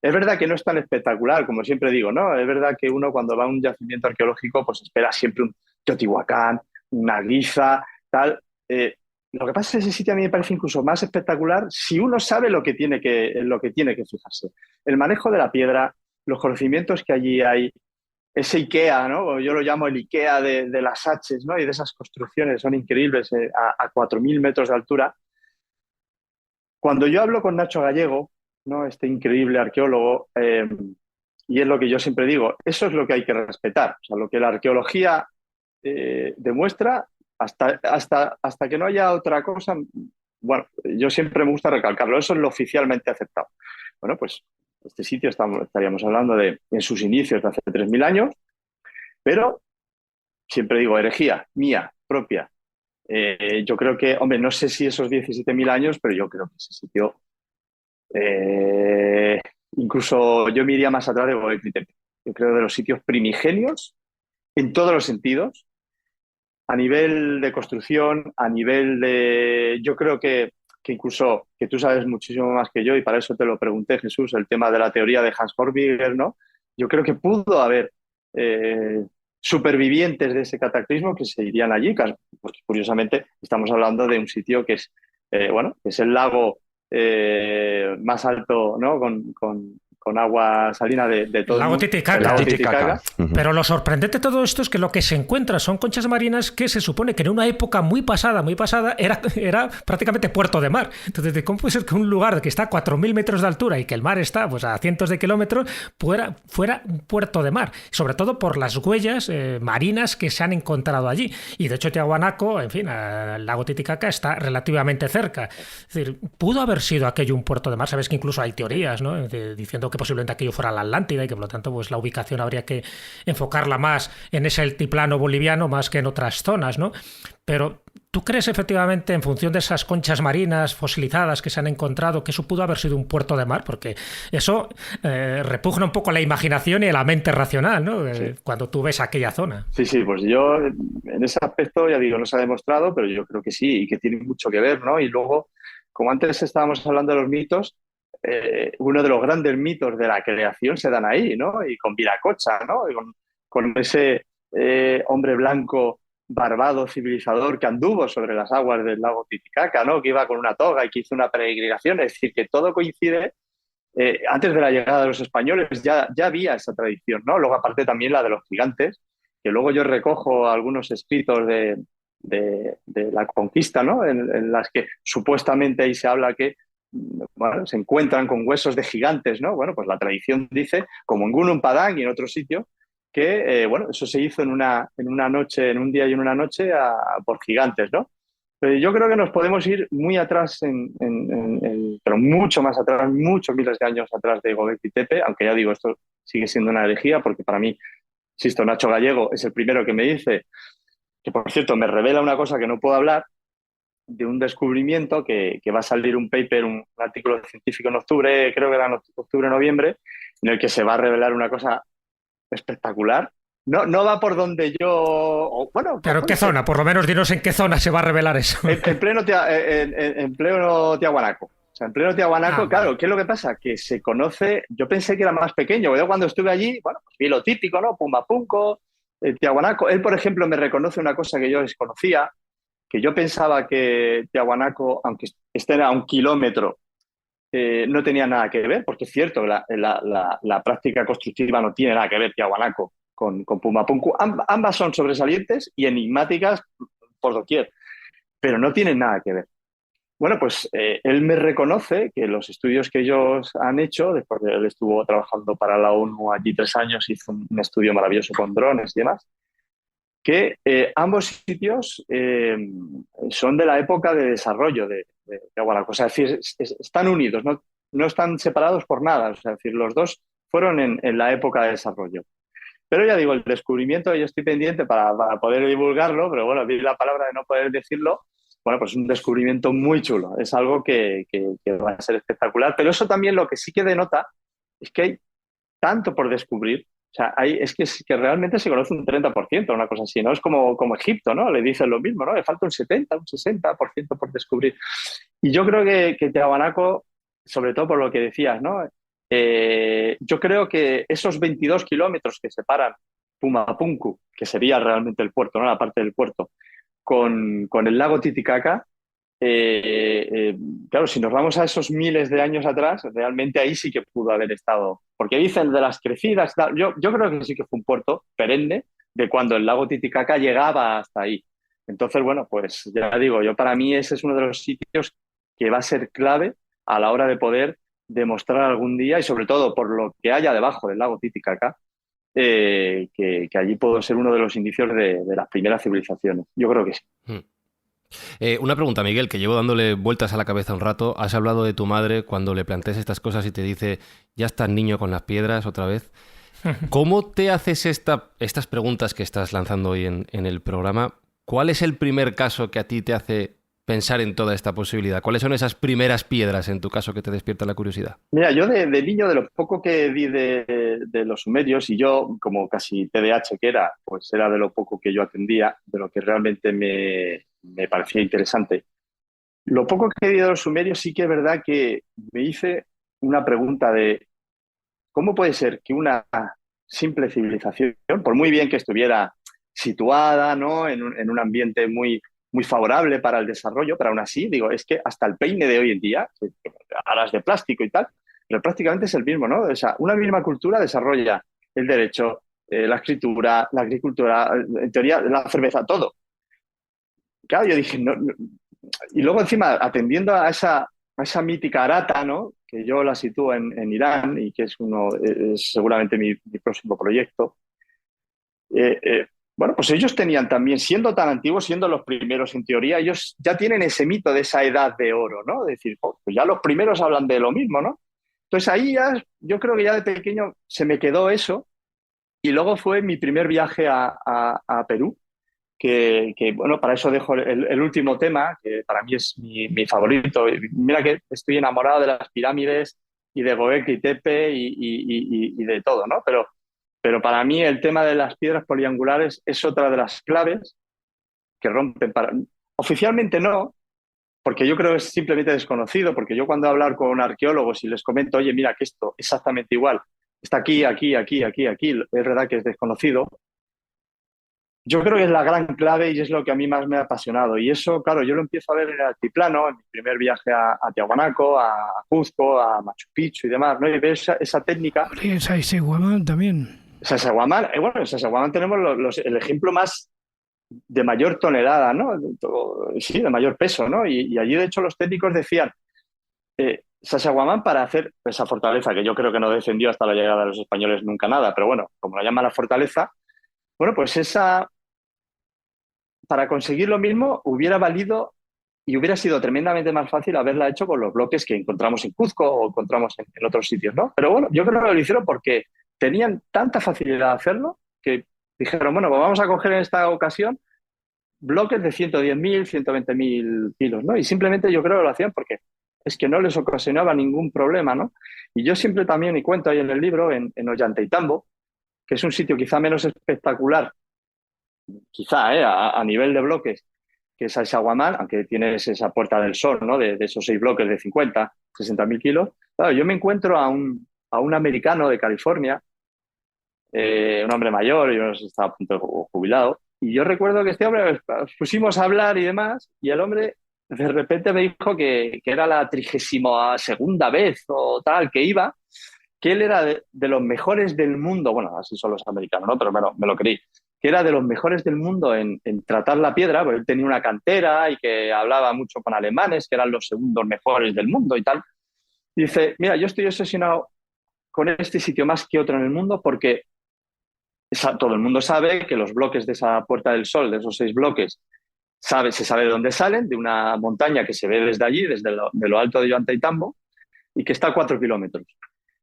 Es verdad que no es tan espectacular, como siempre digo, ¿no? Es verdad que uno cuando va a un yacimiento arqueológico pues espera siempre un Teotihuacán, una Giza, tal. Lo que pasa es que ese sitio a mí me parece incluso más espectacular si uno sabe lo que tiene que fijarse. El manejo de la piedra, los conocimientos que allí hay, ese IKEA, ¿no? Yo lo llamo el IKEA de las Haches, ¿no? Y de esas construcciones son increíbles a 4.000 metros de altura. Cuando yo hablo con Nacho Gallego, ¿no?, este increíble arqueólogo, y es lo que yo siempre digo, eso es lo que hay que respetar. O sea, lo que la arqueología demuestra, hasta que no haya otra cosa, bueno, yo siempre me gusta recalcarlo, eso es lo oficialmente aceptado. Bueno, pues este sitio estaríamos hablando de en sus inicios de hace 3.000 años, pero siempre digo, herejía mía, propia. Yo creo que, hombre, no sé si esos 17.000 años, pero yo creo que ese sitio, incluso yo me iría más atrás de Göbekli Tepe. Yo creo de los sitios primigenios, en todos los sentidos, a nivel de construcción, a nivel de... Yo creo que incluso, que tú sabes muchísimo más que yo, y para eso te lo pregunté, Jesús, el tema de la teoría de Hans Horbiger, ¿no? Yo creo que pudo haber... supervivientes de ese cataclismo que se irían allí, porque curiosamente estamos hablando de un sitio que es, bueno, que es el lago más alto, ¿no?, con agua salina de todo el lago Titicaca. El lago Titicaca. Pero lo sorprendente de todo esto es que lo que se encuentra son conchas marinas que se supone que en una época muy pasada, era prácticamente puerto de mar. Entonces, ¿cómo puede ser que un lugar que está a 4.000 metros de altura y que el mar está pues a cientos de kilómetros fuera un puerto de mar? Sobre todo por las huellas marinas que se han encontrado allí. Y de hecho Tiahuanaco, en fin, el lago Titicaca está relativamente cerca. Es decir, pudo haber sido aquello un puerto de mar. Sabes que incluso hay teorías, ¿no?, diciendo que que posiblemente aquello fuera la Atlántida y que por lo tanto pues la ubicación habría que enfocarla más en ese altiplano boliviano más que en otras zonas, ¿no? Pero ¿tú crees efectivamente, en función de esas conchas marinas fosilizadas que se han encontrado, que eso pudo haber sido un puerto de mar? Porque eso repugna un poco la imaginación y la mente racional, ¿no? Sí. Cuando tú ves aquella zona. Sí, sí, pues yo en ese aspecto, ya digo, no se ha demostrado, pero yo creo que sí y que tiene mucho que ver, ¿no? Y luego, como antes estábamos hablando de los mitos, uno de los grandes mitos de la creación se dan ahí, ¿no? Y con Viracocha, ¿no? Y con ese hombre blanco barbado, civilizador, que anduvo sobre las aguas del lago Titicaca, ¿no? Que iba con una toga y que hizo una peregrinación. Es decir, que todo coincide. Antes de la llegada de los españoles ya había esa tradición, ¿no? Luego, aparte, también la de los gigantes, que luego yo recojo algunos escritos de la conquista, ¿no? En las que supuestamente ahí se habla que bueno, se encuentran con huesos de gigantes, ¿no? Bueno, pues la tradición dice, como en Gunung Padang y en otro sitio, que bueno, eso se hizo en una noche, en un día y en una noche por gigantes, ¿no? Pero yo creo que nos podemos ir muy atrás, pero mucho más atrás, muchos miles de años atrás de Gobekli Tepe, aunque ya digo, esto sigue siendo una herejía, porque para mí, insisto, Nacho Gallego es el primero que me dice, que por cierto me revela una cosa que no puedo hablar, de un descubrimiento que va a salir un paper, un artículo científico en octubre, creo que era en octubre, noviembre, en el que se va a revelar una cosa espectacular. No va por donde yo... Bueno, ¿pero en qué zona? Por lo menos dinos en qué zona se va a revelar eso. En pleno Tiahuanaco. O sea, en pleno Tiahuanaco, claro, ¿qué es lo que pasa? Que se conoce... Yo pensé que era más pequeño. Yo cuando estuve allí, bueno, pues vi lo típico, ¿no? Pumapunco, Tiahuanaco. Él, por ejemplo, me reconoce una cosa que yo desconocía, que yo pensaba que Tiahuanaco, aunque esté a 1 kilómetro, no tenía nada que ver, porque es cierto, la práctica constructiva no tiene nada que ver Tiahuanaco con Pumapunku. Ambas son sobresalientes y enigmáticas por doquier, pero no tienen nada que ver. Bueno, pues él me reconoce que los estudios que ellos han hecho, después de él estuvo trabajando para la ONU allí 3 años, hizo un estudio maravilloso con drones y demás, que ambos sitios son de la época de desarrollo de Tiahuanaco. O sea, es decir, están unidos, no están separados por nada. O sea, es decir, los dos fueron en la época de desarrollo. Pero ya digo, el descubrimiento, yo estoy pendiente para poder divulgarlo, pero bueno, di la palabra de no poder decirlo. Bueno, pues es un descubrimiento muy chulo. Es algo que va a ser espectacular. Pero eso también lo que sí que denota es que hay tanto por descubrir. O sea, es que realmente se conoce un 30%, una cosa así, ¿no? Es como Egipto, ¿no? Le dicen lo mismo, ¿no? Le falta un 70, un 60% por descubrir. Y yo creo que Tiahuanaco, sobre todo por lo que decías, ¿no? Yo creo que esos 22 kilómetros que separan Pumapunku, que sería realmente el puerto, ¿no? La parte del puerto, con el lago Titicaca, claro, si nos vamos a esos miles de años atrás, realmente ahí sí que pudo haber estado. Porque dicen de las crecidas, yo creo que sí que fue un puerto perenne de cuando el lago Titicaca llegaba hasta ahí. Entonces, bueno, pues ya digo, para mí ese es uno de los sitios que va a ser clave a la hora de poder demostrar algún día, y sobre todo por lo que haya debajo del lago Titicaca, que allí puedo ser uno de los indicios de las primeras civilizaciones. Yo creo que sí. Una pregunta, Miguel, que llevo dándole vueltas a la cabeza un rato. Has hablado de tu madre cuando le planteas estas cosas y te dice, ya estás niño con las piedras otra vez. ¿Cómo te haces estas preguntas que estás lanzando hoy en el programa? ¿Cuál es el primer caso que a ti te hace pensar en toda esta posibilidad? ¿Cuáles son esas primeras piedras, en tu caso, que te despiertan la curiosidad? Mira, yo de niño, de lo poco que di de los sumerios, y yo, como casi TDAH que era, pues era de lo poco que yo atendía, de lo que realmente me parecía interesante. Lo poco que di de los sumerios sí que es verdad que me hice una pregunta de ¿cómo puede ser que una simple civilización, por muy bien que estuviera situada, ¿no? en un ambiente muy favorable para el desarrollo, pero aún así, digo, es que hasta el peine de hoy en día, alas de plástico y tal, pero prácticamente es el mismo, ¿no? O sea, una misma cultura desarrolla el derecho, la escritura, la agricultura, en teoría la cerveza, todo. Claro, yo dije, no. Y luego encima, atendiendo a esa mítica Arata, ¿no? Que yo la sitúo en Irán y que es seguramente mi próximo proyecto, bueno, pues ellos tenían también, siendo tan antiguos, siendo los primeros en teoría, ellos ya tienen ese mito de esa edad de oro, ¿no? Es decir, pues ya los primeros hablan de lo mismo, ¿no? Entonces ahí ya, yo creo que ya de pequeño se me quedó eso y luego fue mi primer viaje a Perú, bueno, para eso dejo el último tema, que para mí es mi favorito. Mira que estoy enamorado de las pirámides y de Göbekli Tepe y de todo, ¿no? Pero para mí el tema de las piedras poliangulares es otra de las claves que rompen. Oficialmente no, porque yo creo que es simplemente desconocido, porque yo cuando hablar con arqueólogos y les comento, oye, mira que esto exactamente igual, está aquí, aquí, aquí, aquí, aquí, es verdad que es desconocido. Yo creo que es la gran clave y es lo que a mí más me ha apasionado. Y eso, claro, yo lo empiezo a ver en el altiplano, en mi primer viaje a Tiahuanaco, a Cuzco, a Machu Picchu y demás, ¿no? Y ver esa técnica. Hombre, en Sacsayhuamán también. Sacsayhuamán, bueno, en Sacsayhuamán tenemos el ejemplo más de mayor tonelada, ¿no? Sí, de mayor peso, ¿no? Y allí, de hecho, los técnicos decían, Sacsayhuamán para hacer esa fortaleza, que yo creo que no defendió hasta la llegada de los españoles nunca nada, pero bueno, como la llaman la fortaleza, bueno, pues para conseguir lo mismo hubiera valido y hubiera sido tremendamente más fácil haberla hecho con los bloques que encontramos en Cuzco o encontramos en otros sitios, ¿no? Pero bueno, yo creo que lo hicieron porque tenían tanta facilidad de hacerlo que dijeron, bueno, pues vamos a coger en esta ocasión bloques de 110.000, 120.000 kilos, ¿no? Y simplemente yo creo que lo hacían porque es que no les ocasionaba ningún problema, ¿no? Y yo siempre también, y cuento ahí en el libro, en Ollantaytambo, que es un sitio quizá menos espectacular, quizá a nivel de bloques, que es Sacsayhuamán, aunque tienes esa Puerta del Sol, ¿no? De esos 6 bloques de 50, 60.000 kilos. Claro, yo me encuentro a un americano de California, un hombre mayor, yo no sé si estaba a punto de jubilado, y yo recuerdo que este hombre nos pusimos a hablar y demás, y el hombre de repente me dijo que era la 32ª vez o tal que iba, que él era de los mejores del mundo, bueno, así son los americanos, ¿no? Pero me lo creí, que era de los mejores del mundo en tratar la piedra, porque él tenía una cantera y que hablaba mucho con alemanes, que eran los segundos mejores del mundo y tal. Y dice, mira, yo estoy obsesionado con este sitio más que otro en el mundo porque todo el mundo sabe que los bloques de esa Puerta del Sol, de esos 6 bloques, se sabe de dónde salen, de una montaña que se ve desde allí, desde de lo alto de Ollantaytambo, y que está a 4 kilómetros.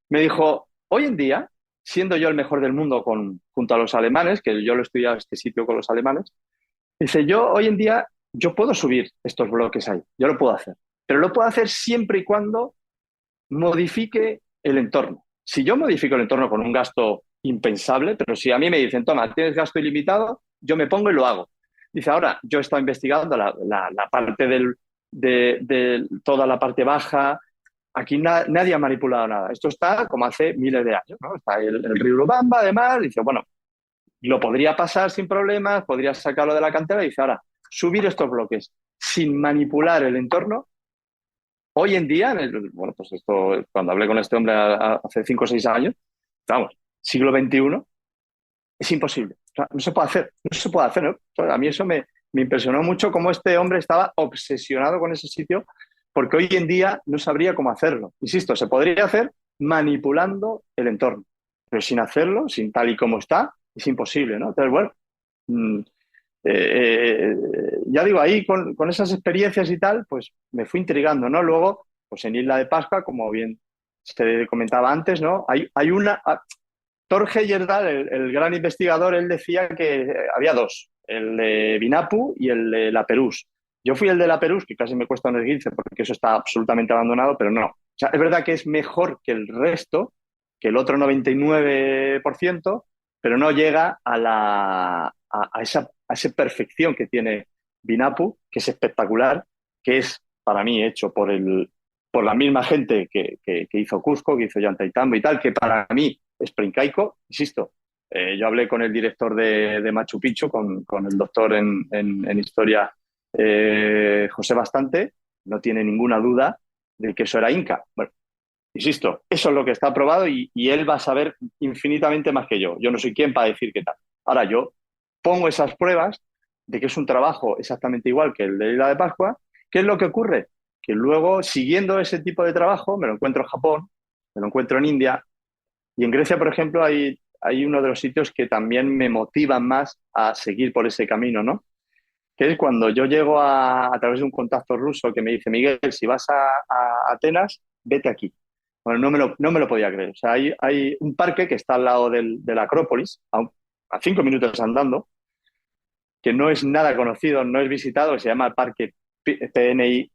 Me dijo, hoy en día, siendo yo el mejor del mundo junto a los alemanes, que yo lo he estudiado este sitio con los alemanes, dice, yo hoy en día, yo puedo subir estos bloques ahí, yo lo puedo hacer, pero lo puedo hacer siempre y cuando modifique el entorno. Si yo modifico el entorno con un gasto impensable, pero si a mí me dicen, toma, tienes gasto ilimitado, yo me pongo y lo hago. Dice, ahora, yo he estado investigando la parte de toda la parte baja. Aquí nadie ha manipulado nada. Esto está como hace miles de años, ¿no? Está el río Urubamba, además. Dice, bueno, lo podría pasar sin problemas, podría sacarlo de la cantera. Dice, ahora, subir estos bloques sin manipular el entorno. Hoy en día, bueno, pues esto, cuando hablé con este hombre hace 5 o 6 años, vamos, siglo XXI, es imposible. O sea, no se puede hacer, no se puede hacer, ¿no? O sea, a mí eso me impresionó mucho cómo este hombre estaba obsesionado con ese sitio, porque hoy en día no sabría cómo hacerlo. Insisto, se podría hacer manipulando el entorno, pero sin hacerlo, sin tal y como está, es imposible, ¿no? Entonces, bueno, ya digo, ahí con esas experiencias y tal, pues me fui intrigando, ¿no? Luego, pues en Isla de Pascua, como bien se comentaba antes, ¿no? Hay una... Thor Heyerdahl, el gran investigador, él decía que había 2, el de Binapu y el de La Perús. Yo fui el de La Perús, que casi me cuesta un esguince porque eso está absolutamente abandonado, pero no. O sea, es verdad que es mejor que el resto, que el otro 99%, pero no llega a esa perfección que tiene Binapu, que es espectacular, que es para mí hecho por la misma gente que hizo Cuzco, que hizo Ollantaytambo y tal, que para mí es preincaico, insisto. Yo hablé con el director de Machu Picchu, con el doctor en historia José Bastante, no tiene ninguna duda de que eso era inca. Bueno, insisto, eso es lo que está probado y él va a saber infinitamente más que yo. Yo no soy quien para decir qué tal. Ahora yo pongo esas pruebas de que es un trabajo exactamente igual que el de Isla de Pascua. ¿Qué es lo que ocurre? Que luego, siguiendo ese tipo de trabajo, me lo encuentro en Japón, me lo encuentro en India y en Grecia, por ejemplo, hay uno de los sitios que también me motivan más a seguir por ese camino, ¿no? Que es cuando yo llego a través de un contacto ruso que me dice, Miguel, si vas a Atenas, vete aquí. Bueno, no me lo podía creer. O sea, hay un parque que está al lado de la Acrópolis, a 5 minutos andando, que no es nada conocido, no es visitado, que se llama el Parque PNIYX,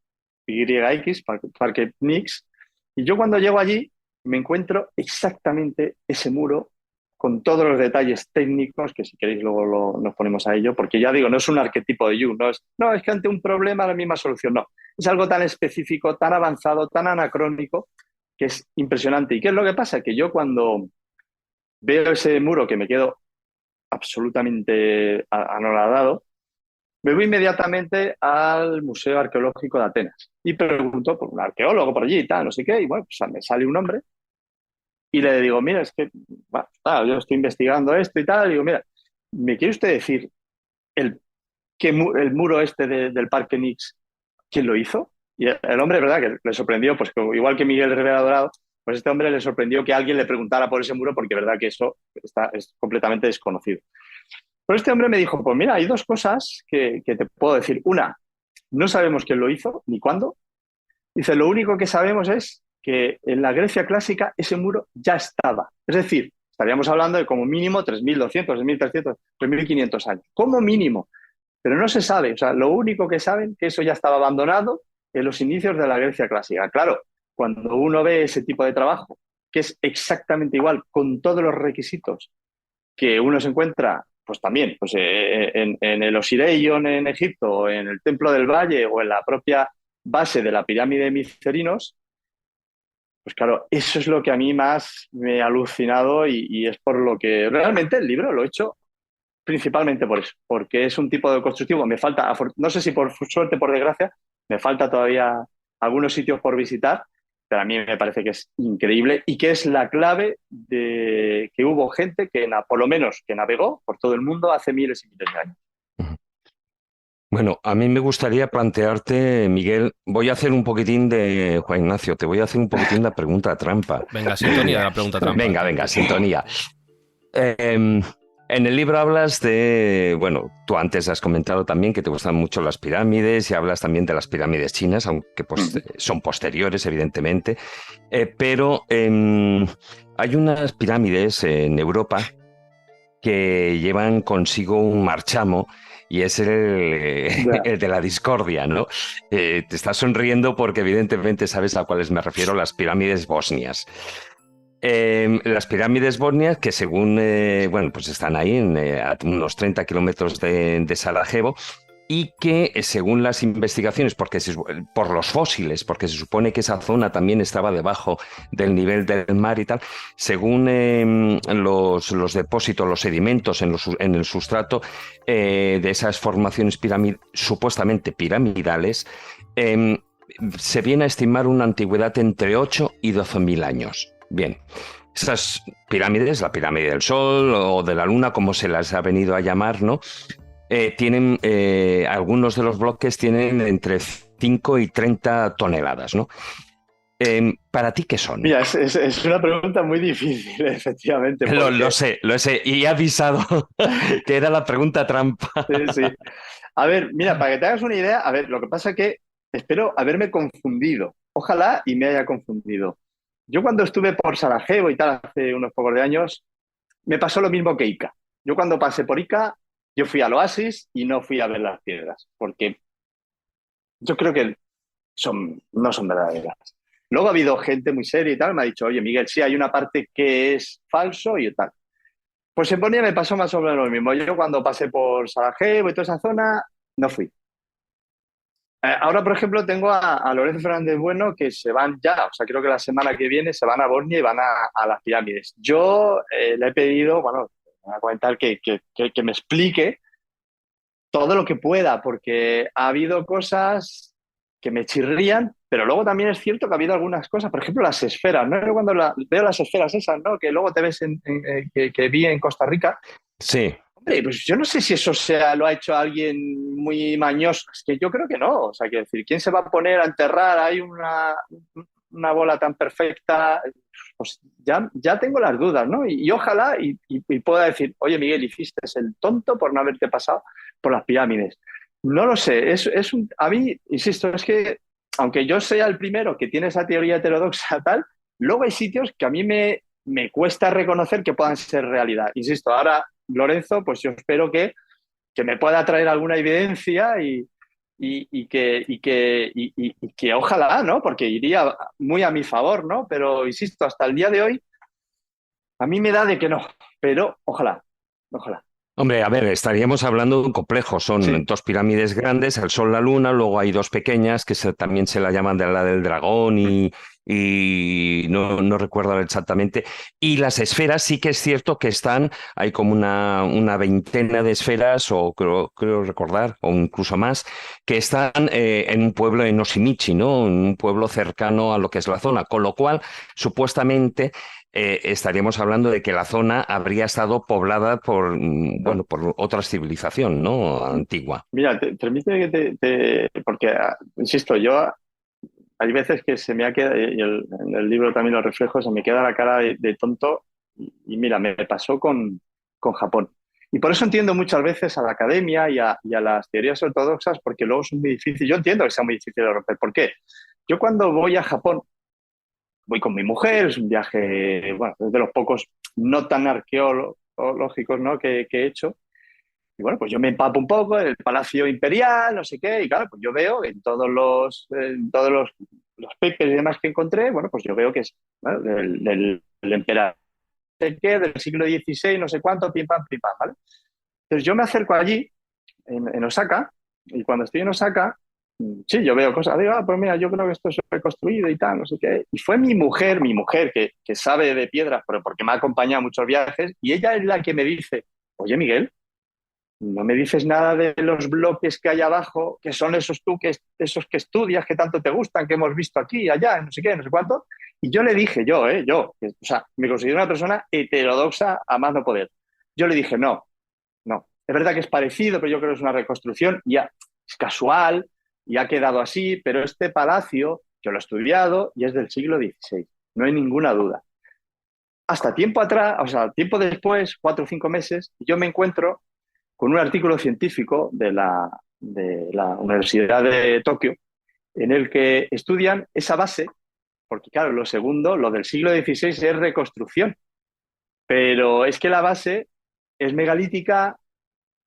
Parque Nix. Y yo cuando llego allí me encuentro exactamente ese muro con todos los detalles técnicos, que si queréis luego nos ponemos a ello, porque ya digo, no es un arquetipo de You, no es que ante un problema la misma solución, no. Es algo tan específico, tan avanzado, tan anacrónico, que es impresionante. ¿Y qué es lo que pasa? Que yo cuando veo ese muro, que me quedo absolutamente anonadado, me voy inmediatamente al Museo Arqueológico de Atenas y pregunto por un arqueólogo por allí y tal, no sé qué, y bueno, pues me sale un hombre y le digo, mira, es que yo estoy investigando esto y tal, y digo, mira, ¿me quiere usted decir el muro este del Parque Nix, quién lo hizo? Y el hombre, ¿verdad?, que le sorprendió, pues igual que Miguel Rivera Dorado, pues este hombre le sorprendió que alguien le preguntara por ese muro, porque verdad que eso es completamente desconocido. Pero este hombre me dijo, pues mira, hay dos cosas que te puedo decir. Una, no sabemos quién lo hizo ni cuándo. Dice, lo único que sabemos es que en la Grecia clásica ese muro ya estaba. Es decir, estaríamos hablando de como mínimo 3.200, 3.300, 3.500 años. Como mínimo. Pero no se sabe. O sea, lo único que saben es que eso ya estaba abandonado en los inicios de la Grecia clásica. Claro, cuando uno ve ese tipo de trabajo, que es exactamente igual, con todos los requisitos que uno se encuentra, pues también pues, en el Osiraion en Egipto, en el Templo del Valle o en la propia base de la pirámide de Micerinos, pues claro, eso es lo que a mí más me ha alucinado y es por lo que realmente el libro lo he hecho principalmente por eso, porque es un tipo de constructivo. Me falta, no sé si por suerte o por desgracia, me falta todavía algunos sitios por visitar, pero a mí me parece que es increíble y que es la clave de que hubo gente que, por lo menos, que navegó por todo el mundo hace miles y miles de años. Bueno, a mí me gustaría plantearte, Miguel, voy a hacer un poquitín de, Juan Ignacio, te voy a hacer un poquitín de pregunta trampa. Venga, sintonía de la pregunta trampa. Venga, sintonía. En el libro hablas de, bueno, tú antes has comentado también que te gustan mucho las pirámides y hablas también de las pirámides chinas, aunque pues, son posteriores, evidentemente, pero hay unas pirámides en Europa que llevan consigo un marchamo y es el de la discordia, ¿no? Te estás sonriendo porque evidentemente sabes a cuáles me refiero, las pirámides bosnias. Las pirámides bosnias que según, pues están ahí a unos 30 kilómetros de Sarajevo y que según las investigaciones, por los fósiles, porque se supone que esa zona también estaba debajo del nivel del mar y tal, según los depósitos, los sedimentos en el sustrato de esas formaciones supuestamente piramidales, se viene a estimar una antigüedad entre 8 y 12.000 años. Bien, esas pirámides, la pirámide del Sol o de la Luna, como se las ha venido a llamar, ¿no? Tienen, algunos de los bloques tienen entre 5 y 30 toneladas, ¿no? ¿Para ti qué son? Mira, es una pregunta muy difícil, efectivamente. Porque... Lo sé, y he avisado que era la pregunta trampa. Sí. A ver, mira, para que te hagas una idea, a ver, lo que pasa es que espero haberme confundido. Ojalá y me haya confundido. Yo cuando estuve por Sarajevo y tal, hace unos pocos de años, me pasó lo mismo que Ica. Yo cuando pasé por Ica, yo fui al oasis y no fui a ver las piedras, porque yo creo que no son verdaderas. Luego ha habido gente muy seria y tal, me ha dicho, oye, Miguel, sí, hay una parte que es falso y tal. Pues en Bosnia me pasó más o menos lo mismo. Yo cuando pasé por Sarajevo y toda esa zona, no fui. Ahora, por ejemplo, tengo a Lorenzo Fernández Bueno que se van ya, o sea, creo que la semana que viene se van a Bosnia y van a las pirámides. Yo le he pedido, bueno, voy a comentar que me explique todo lo que pueda, porque ha habido cosas que me chirrían, pero luego también es cierto que ha habido algunas cosas, por ejemplo, las esferas, ¿no? Yo cuando veo las esferas esas, ¿no? Que luego te ves que vi en Costa Rica. Sí. Hombre, pues yo no sé si eso lo ha hecho alguien muy mañoso. Es que yo creo que no. O sea, quiero decir, ¿quién se va a poner a enterrar ahí una bola tan perfecta? Pues ya tengo las dudas, ¿no? Y ojalá y pueda decir, oye, Miguel, hiciste el tonto por no haberte pasado por las pirámides. No lo sé. A mí, insisto, es que aunque yo sea el primero que tiene esa teoría heterodoxa tal, Luego hay sitios que a mí me cuesta reconocer que puedan ser realidad. Insisto, ahora, Lorenzo, pues yo espero que me pueda traer alguna evidencia y que ojalá, ¿no? Porque iría muy a mi favor, ¿no? Pero insisto, hasta el día de hoy, a mí me da de que no, pero ojalá, ojalá. Hombre, a ver, estaríamos hablando de un complejo. Son Sí. dos pirámides grandes, el Sol, la Luna, luego hay dos pequeñas que también se la llaman de la del dragón y no recuerdo exactamente. Y las esferas sí que es cierto que hay como una veintena de esferas, o creo recordar, o incluso más, que están en un pueblo en Oshimichi, ¿no? En un pueblo cercano a lo que es la zona, con lo cual, supuestamente estaríamos hablando de que la zona habría estado poblada por otra civilización, ¿no? Antigua. Mira, permíteme que porque, insisto, hay veces que se me ha quedado, y en el libro también lo reflejo, se me queda la cara de tonto, y mira, me pasó con Japón. Y por eso entiendo muchas veces a la academia y a las teorías ortodoxas, porque luego es muy difícil, yo entiendo que sea muy difícil de romper. ¿Por qué? Yo cuando voy a Japón, voy con mi mujer, es un viaje, bueno, es de los pocos no tan arqueológicos, ¿no? que he hecho. Y bueno, pues yo me empapo un poco en el Palacio Imperial, no sé qué, y claro, pues yo veo en todos los papers y demás que encontré, bueno, pues yo veo que es, ¿vale? del emperador del siglo XVI, no sé cuánto, pim pam, ¿vale? Entonces yo me acerco allí, en Osaka, y cuando estoy en Osaka, sí, yo veo cosas, digo, pues mira, yo creo que esto es reconstruido y tal, no sé qué. Y fue mi mujer que sabe de piedras, pero porque me ha acompañado a muchos viajes, y ella es la que me dice, oye, Miguel, no me dices nada de los bloques que hay abajo, que son esos esos que estudias, que tanto te gustan, que hemos visto aquí y allá, no sé qué, no sé cuánto. Y yo le dije, o sea, me considero una persona heterodoxa a más no poder. Yo le dije, no, no. Es verdad que es parecido, pero yo creo que es una reconstrucción, ya es casual, y ha quedado así, pero este palacio, yo lo he estudiado y es del siglo XVI, no hay ninguna duda. Hasta tiempo atrás, o sea, tiempo después, 4 o 5 meses, yo me encuentro con un artículo científico de la Universidad de Tokio, en el que estudian esa base, porque claro, lo del siglo XVI es reconstrucción, pero es que la base es megalítica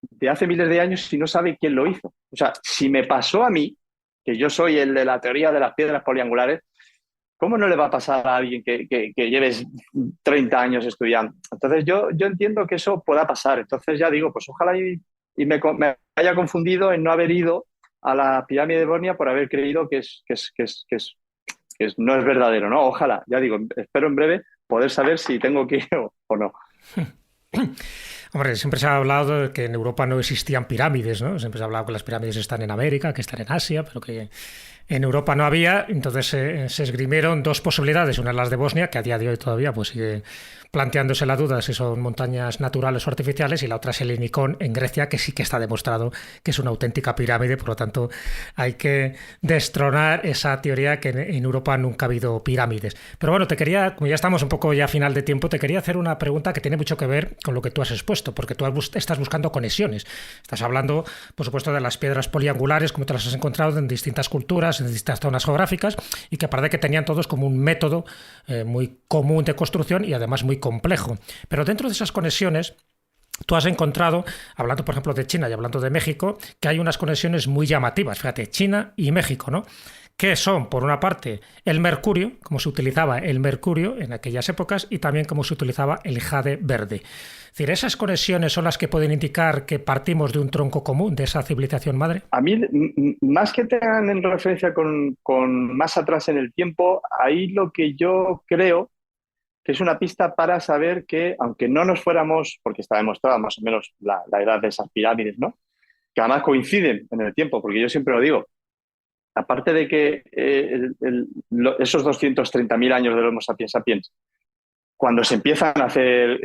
de hace miles de años y no sabe quién lo hizo. O sea, si me pasó a mí, que yo soy el de la teoría de las piedras poliangulares, ¿cómo no le va a pasar a alguien que lleves 30 años estudiando? Entonces yo entiendo que eso pueda pasar. Entonces ya digo, pues ojalá me haya confundido en no haber ido a la pirámide de Bornia por haber creído que no es verdadero, ¿no? Ojalá, ya digo, espero en breve poder saber si tengo que ir o no. Hombre, siempre se ha hablado de que en Europa no existían pirámides, ¿no? Siempre se ha hablado que las pirámides están en América, que están en Asia, pero que en Europa no había. Entonces se esgrimieron dos posibilidades. Una es las de Bosnia, que a día de hoy todavía pues sigue planteándose la duda si son montañas naturales o artificiales, y la otra es el Helicón en Grecia, que sí que está demostrado que es una auténtica pirámide. Por lo tanto, hay que destronar esa teoría que en Europa nunca ha habido pirámides. Pero bueno, como ya estamos un poco ya a final de tiempo, te quería hacer una pregunta que tiene mucho que ver con lo que tú has expuesto, porque tú estás buscando conexiones. Estás hablando, por supuesto, de las piedras poliangulares, como te las has encontrado en distintas culturas, en distintas zonas geográficas, y que parece que tenían todos como un método muy común de construcción y además muy complejo. Pero dentro de esas conexiones, tú has encontrado, hablando por ejemplo de China y hablando de México, que hay unas conexiones muy llamativas. Fíjate, China y México, ¿no? Que son, por una parte, el mercurio, como se utilizaba el mercurio en aquellas épocas, y también cómo se utilizaba el jade verde. Es decir, esas conexiones son las que pueden indicar que partimos de un tronco común, de esa civilización madre. A mí, más que tengan en referencia con más atrás en el tiempo, ahí lo que yo creo que es una pista para saber que, aunque no nos fuéramos, porque está demostrada más o menos la edad de esas pirámides, ¿no? Que además coinciden en el tiempo, porque yo siempre lo digo, aparte de que esos 230.000 años del Homo sapiens sapiens, cuando se empiezan a hacer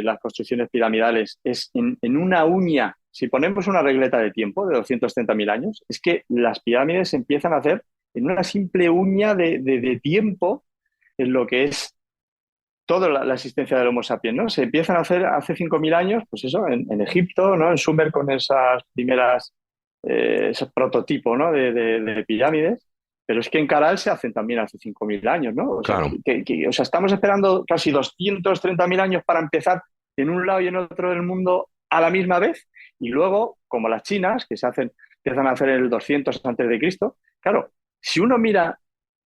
las construcciones piramidales, es en una uña, si ponemos una regleta de tiempo de 230.000 años, es que las pirámides se empiezan a hacer en una simple uña de tiempo, en lo que es toda la existencia del Homo sapiens, ¿no? Se empiezan a hacer hace 5.000 años, pues eso, en Egipto, ¿no? En Sumer, con esas primeras, ese prototipo, ¿no? de pirámides. pero es que en Caral se hacen también hace 5.000 años, ¿no? O sea, Claro. o sea, estamos esperando casi 230.000 años para empezar en un lado y en otro del mundo a la misma vez, y luego, como las chinas, que empiezan a hacer en el 200 antes de Cristo, claro, si uno mira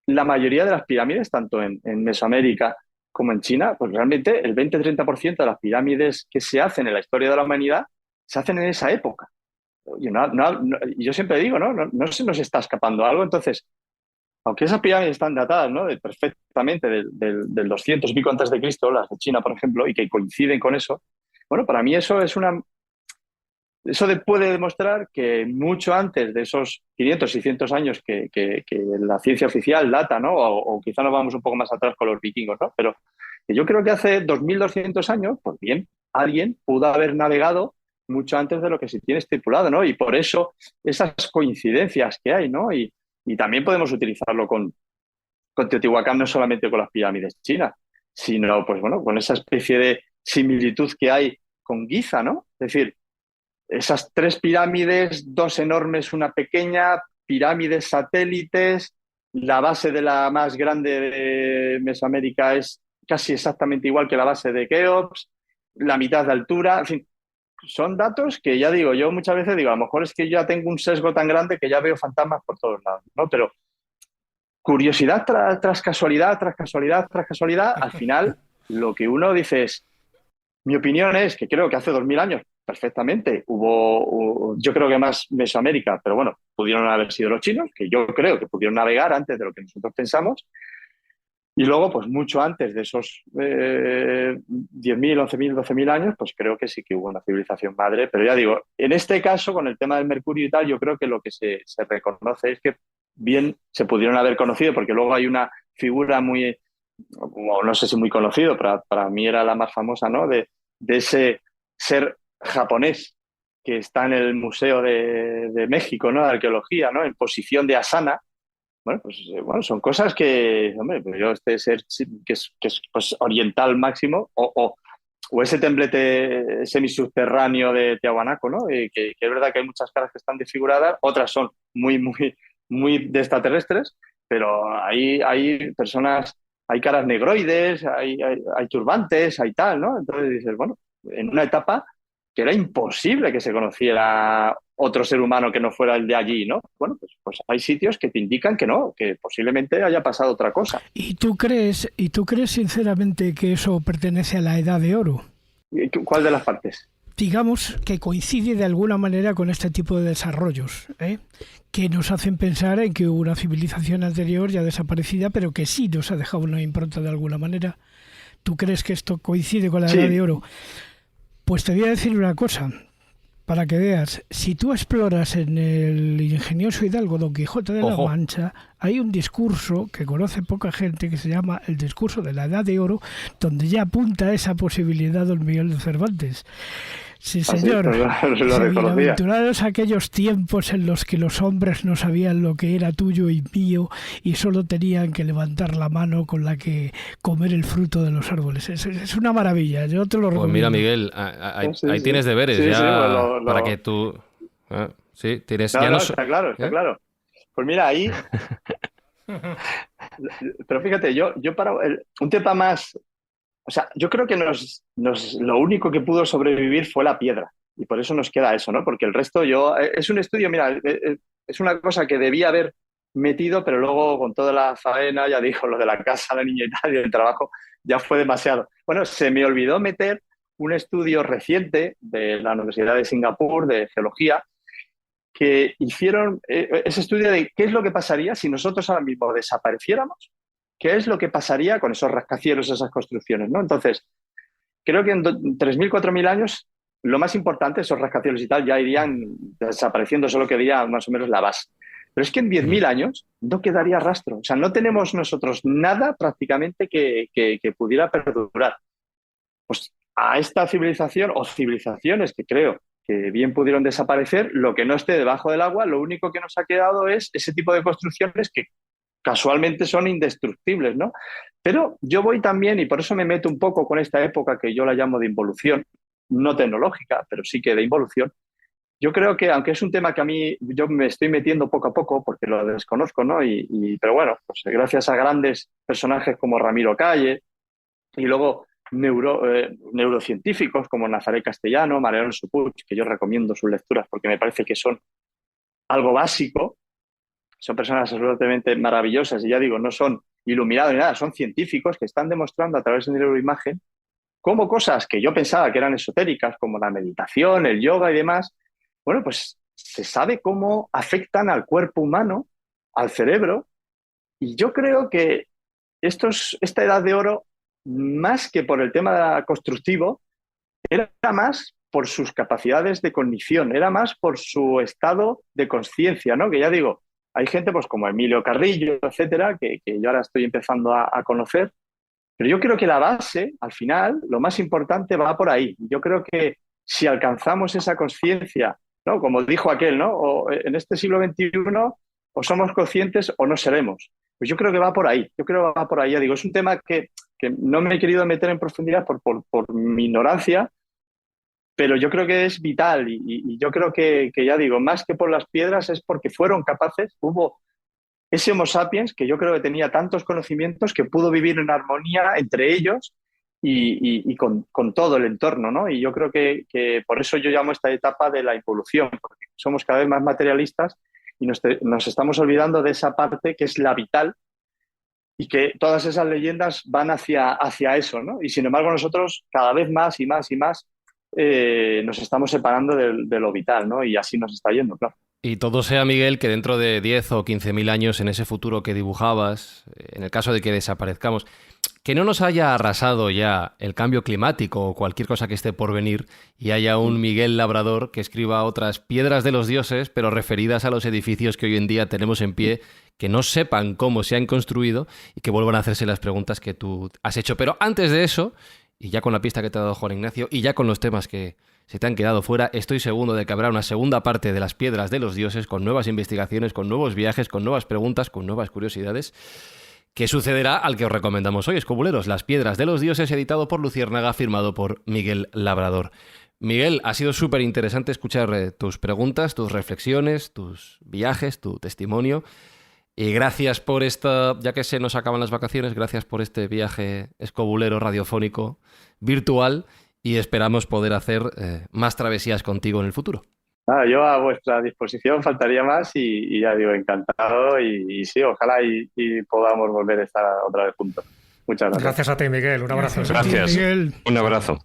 la mayoría de las pirámides, tanto en Mesoamérica como en China, pues realmente el 20-30% de las pirámides que se hacen en la historia de la humanidad se hacen en esa época. Yo siempre digo, no se nos está escapando algo. Entonces, aunque esas pirámides están datadas, ¿no?, perfectamente del 200 y pico antes de Cristo, las de China, por ejemplo, y que coinciden con eso, bueno, para mí eso puede demostrar que mucho antes de esos 500, 600 años que la ciencia oficial data, ¿no? O quizá nos vamos un poco más atrás con los vikingos, ¿no? Pero yo creo que hace 2.200 años, pues bien, alguien pudo haber navegado mucho antes de lo que se tiene estipulado, ¿no? Y por eso esas coincidencias que hay, ¿no? Y también podemos utilizarlo con Teotihuacán, no solamente con las pirámides chinas, sino, pues bueno, con esa especie de similitud que hay con Giza, ¿no? Es decir, esas 3 pirámides, 2 enormes, una pequeña, pirámides satélites, la base de la más grande de Mesoamérica es casi exactamente igual que la base de Keops, la mitad de altura, en fin, son datos que ya digo, yo muchas veces digo, a lo mejor es que yo ya tengo un sesgo tan grande que ya veo fantasmas por todos lados, ¿no? Pero curiosidad tras casualidad, tras casualidad, tras casualidad, al final lo que uno dice es, mi opinión es que creo que hace 2.000 años perfectamente yo creo que más Mesoamérica, pero bueno, pudieron haber sido los chinos, que yo creo que pudieron navegar antes de lo que nosotros pensamos, y luego, pues mucho antes de esos 10.000, 11.000, 12.000 años, pues creo que sí que hubo una civilización madre, pero ya digo, en este caso, con el tema del mercurio y tal, yo creo que lo que se reconoce es que bien se pudieron haber conocido, porque luego hay una figura muy, no sé si muy conocido, para mí era la más famosa, ¿no? De ese ser japonés que está en el Museo de México, ¿no?, de Arqueología, ¿no?, en posición de asana. Bueno, pues son cosas que, hombre, pues yo este ser que es pues, oriental máximo, o ese templete semisubterráneo de Tiahuanaco, ¿no? Que es verdad que hay muchas caras que están desfiguradas, otras son muy, muy, muy de extraterrestres, pero hay personas, hay caras negroides, hay turbantes, hay tal, ¿no? Entonces dices, bueno, en una etapa que era imposible que se conociera otro ser humano que no fuera el de allí, ¿no? Bueno, pues hay sitios que te indican que no, que posiblemente haya pasado otra cosa. ¿Y tú crees sinceramente que eso pertenece a la Edad de Oro? ¿Cuál de las partes? Digamos que coincide de alguna manera con este tipo de desarrollos, que nos hacen pensar en que hubo una civilización anterior ya desaparecida, pero que sí nos ha dejado una impronta de alguna manera. ¿Tú crees que esto coincide con la Edad de Oro? Pues te voy a decir una cosa, para que veas. Si tú exploras en el ingenioso hidalgo Don Quijote de la Mancha, hay un discurso que conoce poca gente que se llama el discurso de la Edad de Oro, donde ya apunta esa posibilidad don Miguel de Cervantes. Sí, señor. Bienaventurados aquellos tiempos en los que los hombres no sabían lo que era tuyo y mío y solo tenían que levantar la mano con la que comer el fruto de los árboles. Es una maravilla, yo te lo recomiendo. Pues mira, Miguel, ahí tienes deberes para que tú... sí, tienes... Está claro, está claro. Pues mira, ahí... Pero fíjate, yo para un tema más... O sea, yo creo que lo único que pudo sobrevivir fue la piedra. Y por eso nos queda eso, ¿no? Porque el resto es un estudio, mira, es una cosa que debía haber metido, pero luego con toda la faena, ya dijo, lo de la casa, la niña y tal, y el trabajo, ya fue demasiado. Bueno, se me olvidó meter un estudio reciente de la Universidad de Singapur, de geología, que hicieron ese estudio de qué es lo que pasaría si nosotros ahora mismo desapareciéramos. ¿Qué es lo que pasaría con esos rascacielos, esas construcciones, ¿no? Entonces, creo que en 3.000, 4.000 años, lo más importante, esos rascacielos y tal, ya irían desapareciendo, solo quedaría más o menos la base. Pero es que en 10.000 años no quedaría rastro. O sea, no tenemos nosotros nada prácticamente que pudiera perdurar. Pues a esta civilización o civilizaciones que creo que bien pudieron desaparecer, lo que no esté debajo del agua, lo único que nos ha quedado es ese tipo de construcciones que casualmente son indestructibles, ¿no? Pero yo voy también, y por eso me meto un poco con esta época que yo la llamo de involución, no tecnológica, pero sí que de involución, yo creo que, aunque es un tema que a mí yo me estoy metiendo poco a poco porque lo desconozco, ¿no? Pero bueno, pues gracias a grandes personajes como Ramiro Calle y luego neurocientíficos como Nazaret Castellano, María Alonso Puig, que yo recomiendo sus lecturas porque me parece que son algo básico, son personas absolutamente maravillosas y ya digo, no son iluminados ni nada, son científicos que están demostrando a través de neuroimagen cómo cosas que yo pensaba que eran esotéricas, como la meditación, el yoga y demás, bueno, pues se sabe cómo afectan al cuerpo humano, al cerebro, y yo creo que esta edad de oro, más que por el tema constructivo, era más por sus capacidades de cognición, era más por su estado de conciencia, ¿no? Que ya digo, hay gente pues como Emilio Carrillo, etcétera, que yo ahora estoy empezando a conocer, pero yo creo que la base, al final, lo más importante va por ahí. Yo creo que si alcanzamos esa conciencia, ¿no? Como dijo aquel, ¿no? O en este siglo XXI o somos conscientes o no seremos. Pues yo creo que va por ahí. Yo creo que va por ahí. Ya digo, es un tema que no me he querido meter en profundidad por mi ignorancia, pero yo creo que es vital y yo creo que ya digo, más que por las piedras es porque fueron capaces, hubo ese Homo sapiens que yo creo que tenía tantos conocimientos que pudo vivir en armonía entre ellos y con todo el entorno, ¿no? Y yo creo que por eso yo llamo esta etapa de la involución, porque somos cada vez más materialistas y nos estamos olvidando de esa parte que es la vital y que todas esas leyendas van hacia eso, ¿no? Y sin embargo nosotros cada vez más y más y más nos estamos separando de lo vital, ¿no? Y así nos está yendo, claro. Y todo sea, Miguel, que dentro de 10 o 15.000 años, en ese futuro que dibujabas, en el caso de que desaparezcamos, que no nos haya arrasado ya el cambio climático o cualquier cosa que esté por venir y haya un Miguel Labrador que escriba otras piedras de los dioses, pero referidas a los edificios que hoy en día tenemos en pie, que no sepan cómo se han construido y que vuelvan a hacerse las preguntas que tú has hecho. Pero antes de eso, y ya con la pista que te ha dado Juan Ignacio, y ya con los temas que se te han quedado fuera, estoy seguro de que habrá una segunda parte de las piedras de los dioses, con nuevas investigaciones, con nuevos viajes, con nuevas preguntas, con nuevas curiosidades, que sucederá al que os recomendamos hoy, escobuleros, Las piedras de los dioses, editado por Luciérnaga, firmado por Miguel Labrador. Miguel, ha sido súper interesante escuchar tus preguntas, tus reflexiones, tus viajes, tu testimonio. Y gracias por ya que se nos acaban las vacaciones, gracias por este viaje escobulero radiofónico virtual y esperamos poder hacer más travesías contigo en el futuro. Yo a vuestra disposición, faltaría más y ya digo, encantado y sí, ojalá y podamos volver a estar otra vez juntos. Muchas gracias. Gracias a ti, Miguel. Un abrazo. Gracias. Miguel. Un abrazo.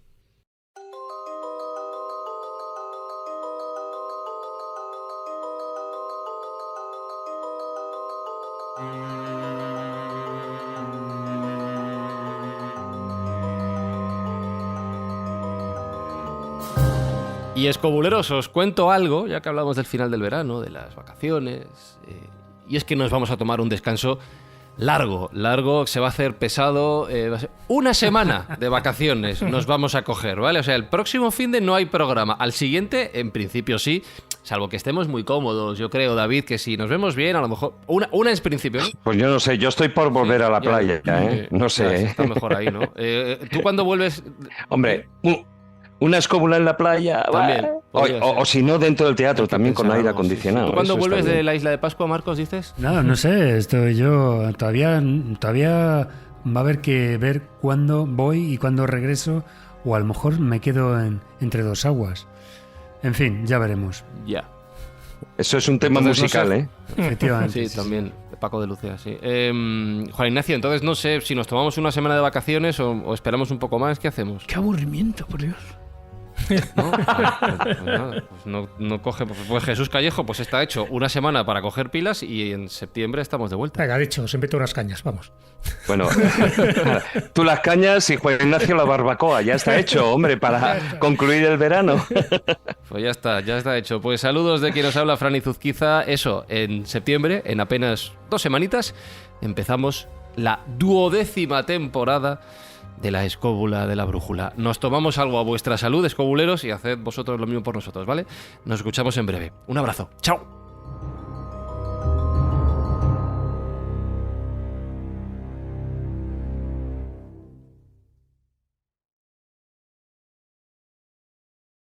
Y escobuleros, os cuento algo, ya que hablamos del final del verano, de las vacaciones, y es que nos vamos a tomar un descanso largo, se va a hacer pesado, va a ser una semana de vacaciones nos vamos a coger, ¿vale? O sea, el próximo finde no hay programa, al siguiente, en principio sí, salvo que estemos muy cómodos, yo creo, David, que si nos vemos bien, a lo mejor, una en principio, ¿no? Pues yo no sé, yo estoy por volver a la playa, ¿eh? No sé, está mejor ahí, ¿no? ¿Tú cuándo vuelves? Hombre, una escóbula en la playa. También. O si no, dentro del teatro, también con aire acondicionado. ¿Tú cuándo Eso vuelves está de la isla de Pascua, Marcos, dices? No sé, estoy yo. Todavía va a haber que ver cuándo voy y cuándo regreso, o a lo mejor me quedo entre dos aguas. En fin, ya veremos. Ya. Eso es un tema musical, ¿eh? Efectivamente. Sí, también. Paco de Lucía, sí. Juan Ignacio, entonces no sé si nos tomamos una semana de vacaciones o esperamos un poco más. ¿Qué hacemos? Qué aburrimiento, por Dios. ¿No? Pues nada, pues no coge. Pues Jesús Callejo, pues está hecho una semana para coger pilas y en septiembre estamos de vuelta. Venga, dicho, os invito a unas cañas, vamos. Bueno, tú las cañas y Juan Ignacio la barbacoa. Ya está hecho, hombre, para concluir el verano. Pues ya está hecho. Pues saludos de quien nos habla, Fran Izuzquiza. Eso, en septiembre, en apenas 2 semanitas, empezamos la 12ª temporada de la escóbula de la brújula. Nos tomamos algo a vuestra salud, escobuleros, y haced vosotros lo mismo por nosotros, ¿vale? Nos escuchamos en breve. Un abrazo. ¡Chao!